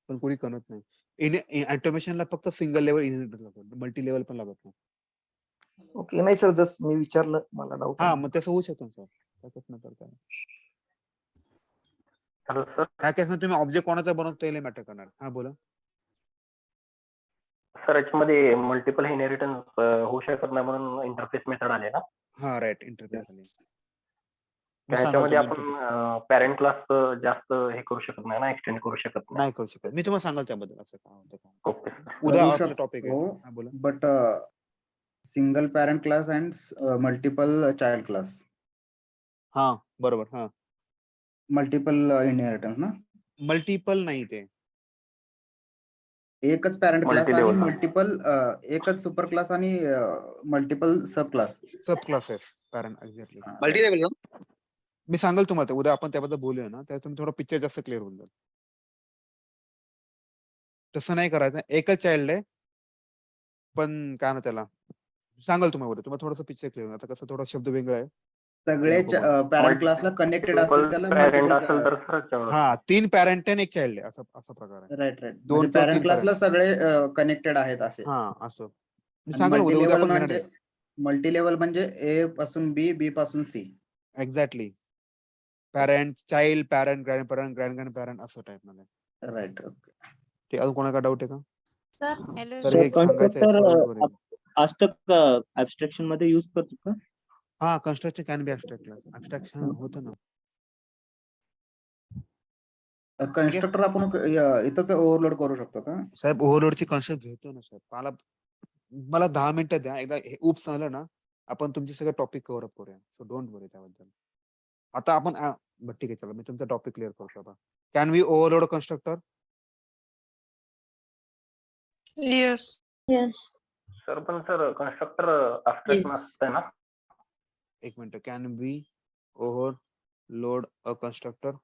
Speaker 1: पण कोणी करत नाही. ऑटोमेशनला फक्त सिंगल लेवल इनहेरिटन्स लागतो, मल्टी लेवल पण लागत नाही.
Speaker 10: ओके. नाही सर, जस्ट मी विचारलं, मला डाऊट
Speaker 1: हा, मग तसं होऊ शकतं सर. त्याच्यात न करता. त्या केसमध्ये तुम्ही ऑब्जेक्ट कोणाचा बनवतो ते मॅटर करणार. हा बोला.
Speaker 17: सर याच्यामध्ये मल्टिपल इनहेरिटन्स होऊ शकत नाही म्हणून इंटरफेस मेथड आले ना.
Speaker 1: हा, राईट. इंटरफेस आले.
Speaker 17: त्याच्यामध्ये आपण पॅरेंट क्लास जास्त हे करू शकत नाही ना, एक्सटेंड करू शकत
Speaker 1: नाही करू शकत. मी तुम्हाला सांगाल त्याबद्दल असं काय होतं का.
Speaker 17: ओके
Speaker 1: उद्या आपलं टॉपिक आहे. हा बोला.
Speaker 16: But single parent class and multiple child class.
Speaker 1: हा, बरोबर. हा,
Speaker 16: मल्टिपल इनहेरिटन्स ना.
Speaker 1: मल्टिपल नाही, ते
Speaker 16: एकच पॅरेंट क्लास आणि
Speaker 17: Multi-level.
Speaker 16: मल्टिपल एकच सुपर क्लास आणि multiple sub class.
Speaker 1: Sub classes parent. Exactly.
Speaker 9: Multi level
Speaker 1: मी सांगाल तुम्हाला उद्या, आपण त्याबद्दल बोलूया ना, त्या तुम्ही थोडं पिक्चर जास्त क्लिअर होऊन जाईल. तसं नाही करायचं. एकच चाइल्ड आहे, पण काय ना त्याला सांगाल तुम्हाला उद्या, तुम्हाला थोडंसं पिक्चर क्लिअर होईल. आता कसं थोडा शब्द वेगळा आहे.
Speaker 16: सगळे पॅरेंट क्लासला कनेक्टेड असतील त्याला
Speaker 17: पॅरेंट असेल तर सर
Speaker 1: हा, 3 पॅरेंट आणि 1 चाइल्ड आहे, असा प्रकार आहे.
Speaker 16: Right right.
Speaker 1: दोन
Speaker 16: म्हणजे
Speaker 1: किंवा
Speaker 16: पॅरेंट
Speaker 1: 3
Speaker 16: क्लासला सगळे कनेक्टेड आहेत असे.
Speaker 1: हा, असं मी सांगाल उद्या. उद्या आपण घेणार आहे.
Speaker 16: मल्टी लेवल म्हणजे ए पासून बी, बी पासून C.
Speaker 1: Exactly. Parent, child, parent, grand parent, grand grand parent, असं टाइप मध्ये.
Speaker 16: राईट. ओके.
Speaker 1: ते अजून कोणाला डाऊट आहे का?
Speaker 18: सर हॅलो
Speaker 1: तर हे सांगायचं
Speaker 7: अष्टक ऍब्स्ट्रॅक्शन मध्ये यूज करतो का?
Speaker 1: हा, कन्स्ट्रक्शन कॅन बी ऍब्स्ट्रॅक्ट होतं ना.
Speaker 16: कन्स्ट्रक्टर आपण इथंच ओव्हरलोड करू शकतो का?
Speaker 1: साहेब ओव्हरलोडची कन्सेप्ट घेतो ना साहेब. मला 10 मिनिटं द्या. एकदा हे उप्स झालं ना, आपण तुमचे सगळे टॉपिक कव्हर अप करूया. सो डोंट वरी त्याबद्दल. आता आपण ठीक आहे, चला मी तुमचा टॉपिक क्लिअर करतो आता. Can we overload constructor?
Speaker 18: Yes.
Speaker 17: Sir पण सर कन्स्ट्रक्टर ऍब्स्ट्रॅक्ट नसतंय ना.
Speaker 1: एक minute. Can we overload a constructor?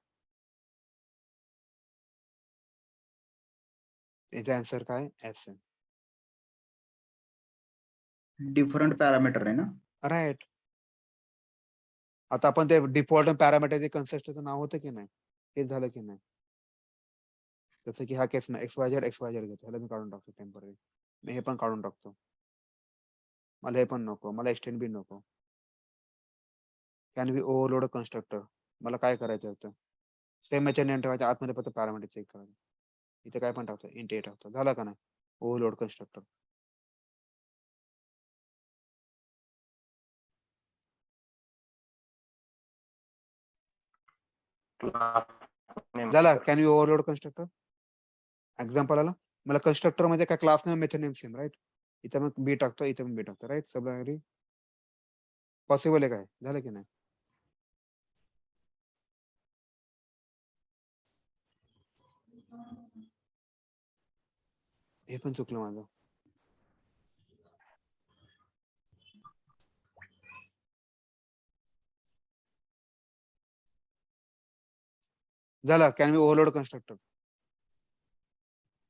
Speaker 1: याचा आन्सर काय? एस आहे.
Speaker 16: डिफरंट पॅरामीटर आहे ना.
Speaker 1: राईट. आता आपण ते डिफॉल्ट पॅरामीटर कन्स्ट्रक्टरचं नाव होतं की नाही, तेच झालं की नाही. जसं की हा केस ना, XYZ घेतो. ह्याला मी काढून टाकतो टेम्पररी. मी हे पण काढून टाकतो. मला हे पण नको, मला एक्सटेंड बी नको. Can we overload constructor? मला काय करायचं होतं? सेम याच्या नेम ठेवायच्या आतमध्ये फक्त पॅरामीटर चेक करायचं. इथे काय पण टाकतो, इंट ए टाकतो. झालं का नाही ओव्हरलोड कन्स्ट्रक्टर? झाला. Can you overload constructor? Example आला. मला कन्स्ट्रक्टर म्हणजे काय, class name, method name same, right. इथं मग बी टाकतो, इथे पण बी टाकतो, राईट. सगळं पॉसिबल आहे काय? झालं की नाही? हे पण चुकलं माझं. झालं. Can we overload constructor?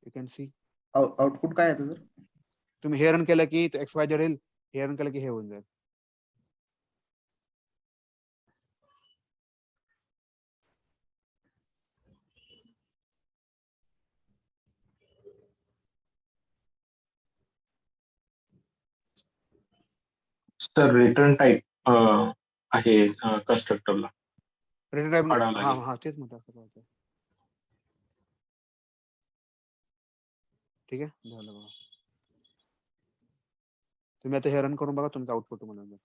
Speaker 1: You can see
Speaker 16: output काय येतं सर?
Speaker 1: तुम्ही हे रन केलं की XYZ येईल, हे रन केलं की हे होऊन जाईल.
Speaker 19: सर रिटर्न टाईप आहे कन्स्ट्रक्टरला.
Speaker 1: Return type. हा तेच म्हणतात. ठीक आहे, झालं बघा. तुम्ही आता हे रन करून बघा, तुमचं आउटपुट तुम्हाला.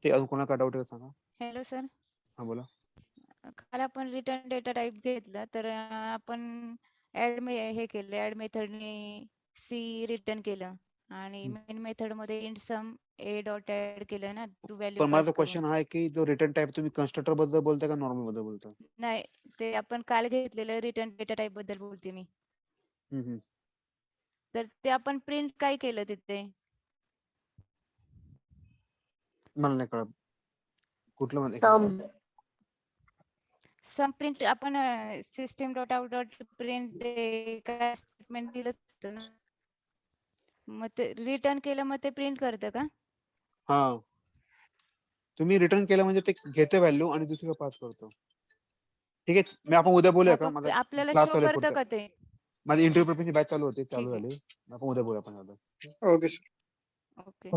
Speaker 1: ते अजून कोणाला काय डाऊट आहे सांगा.
Speaker 18: Hello sir.
Speaker 1: हा बोला.
Speaker 18: काल आपण रिटर्न डेटा टाइप घेतला, तर आपण ऍड हे केलं, ऍड मेथडने सी रिटर्न केलं आणि मेन मेथड मध्ये int sum a dot add केलं ना, तू व्हॅल्यू
Speaker 1: पण माझा
Speaker 18: पास करून.
Speaker 1: क्वेश्चन हा आहे की जो रिटर्न टाइप तुम्ही कन्स्ट्रक्टर बद्दल बोलताय का नॉर्मल बद्दल बोलताय?
Speaker 18: नाही, ते आपण काल घेतलेलं रिटर्न डेटा टाइप बद्दल बोलते मी.
Speaker 1: हम्म.
Speaker 18: तर ते आपण प्रिंट काय केलं तिथे?
Speaker 1: मला नाही कळत कुठलं मध्ये
Speaker 18: सम प्रिंट आपण system dot out dot print काय स्टेटमेंट दिलं होतं ना, मग ते रिटर्न केलं मग ते प्रिंट करतं का?
Speaker 1: हा, तुम्ही रिटर्न केलं म्हणजे ते घेते व्हॅल्यू आणि दुसरीकडे पास करतो. ठीक आहे, मी आपण उद्या बोलूया का? माझा
Speaker 18: आपल्याला
Speaker 1: क्लास
Speaker 18: शो
Speaker 1: चालू आहे
Speaker 18: करतं
Speaker 1: पुढचा.
Speaker 18: का ते?
Speaker 1: माझी इंटरव्यू प्रिपरेशन बॅच चालू होती, चालू
Speaker 18: ठीक आहे.
Speaker 1: झाली. आपण उद्या बोलूया आपण आता.
Speaker 9: Okay sir.
Speaker 18: ओके.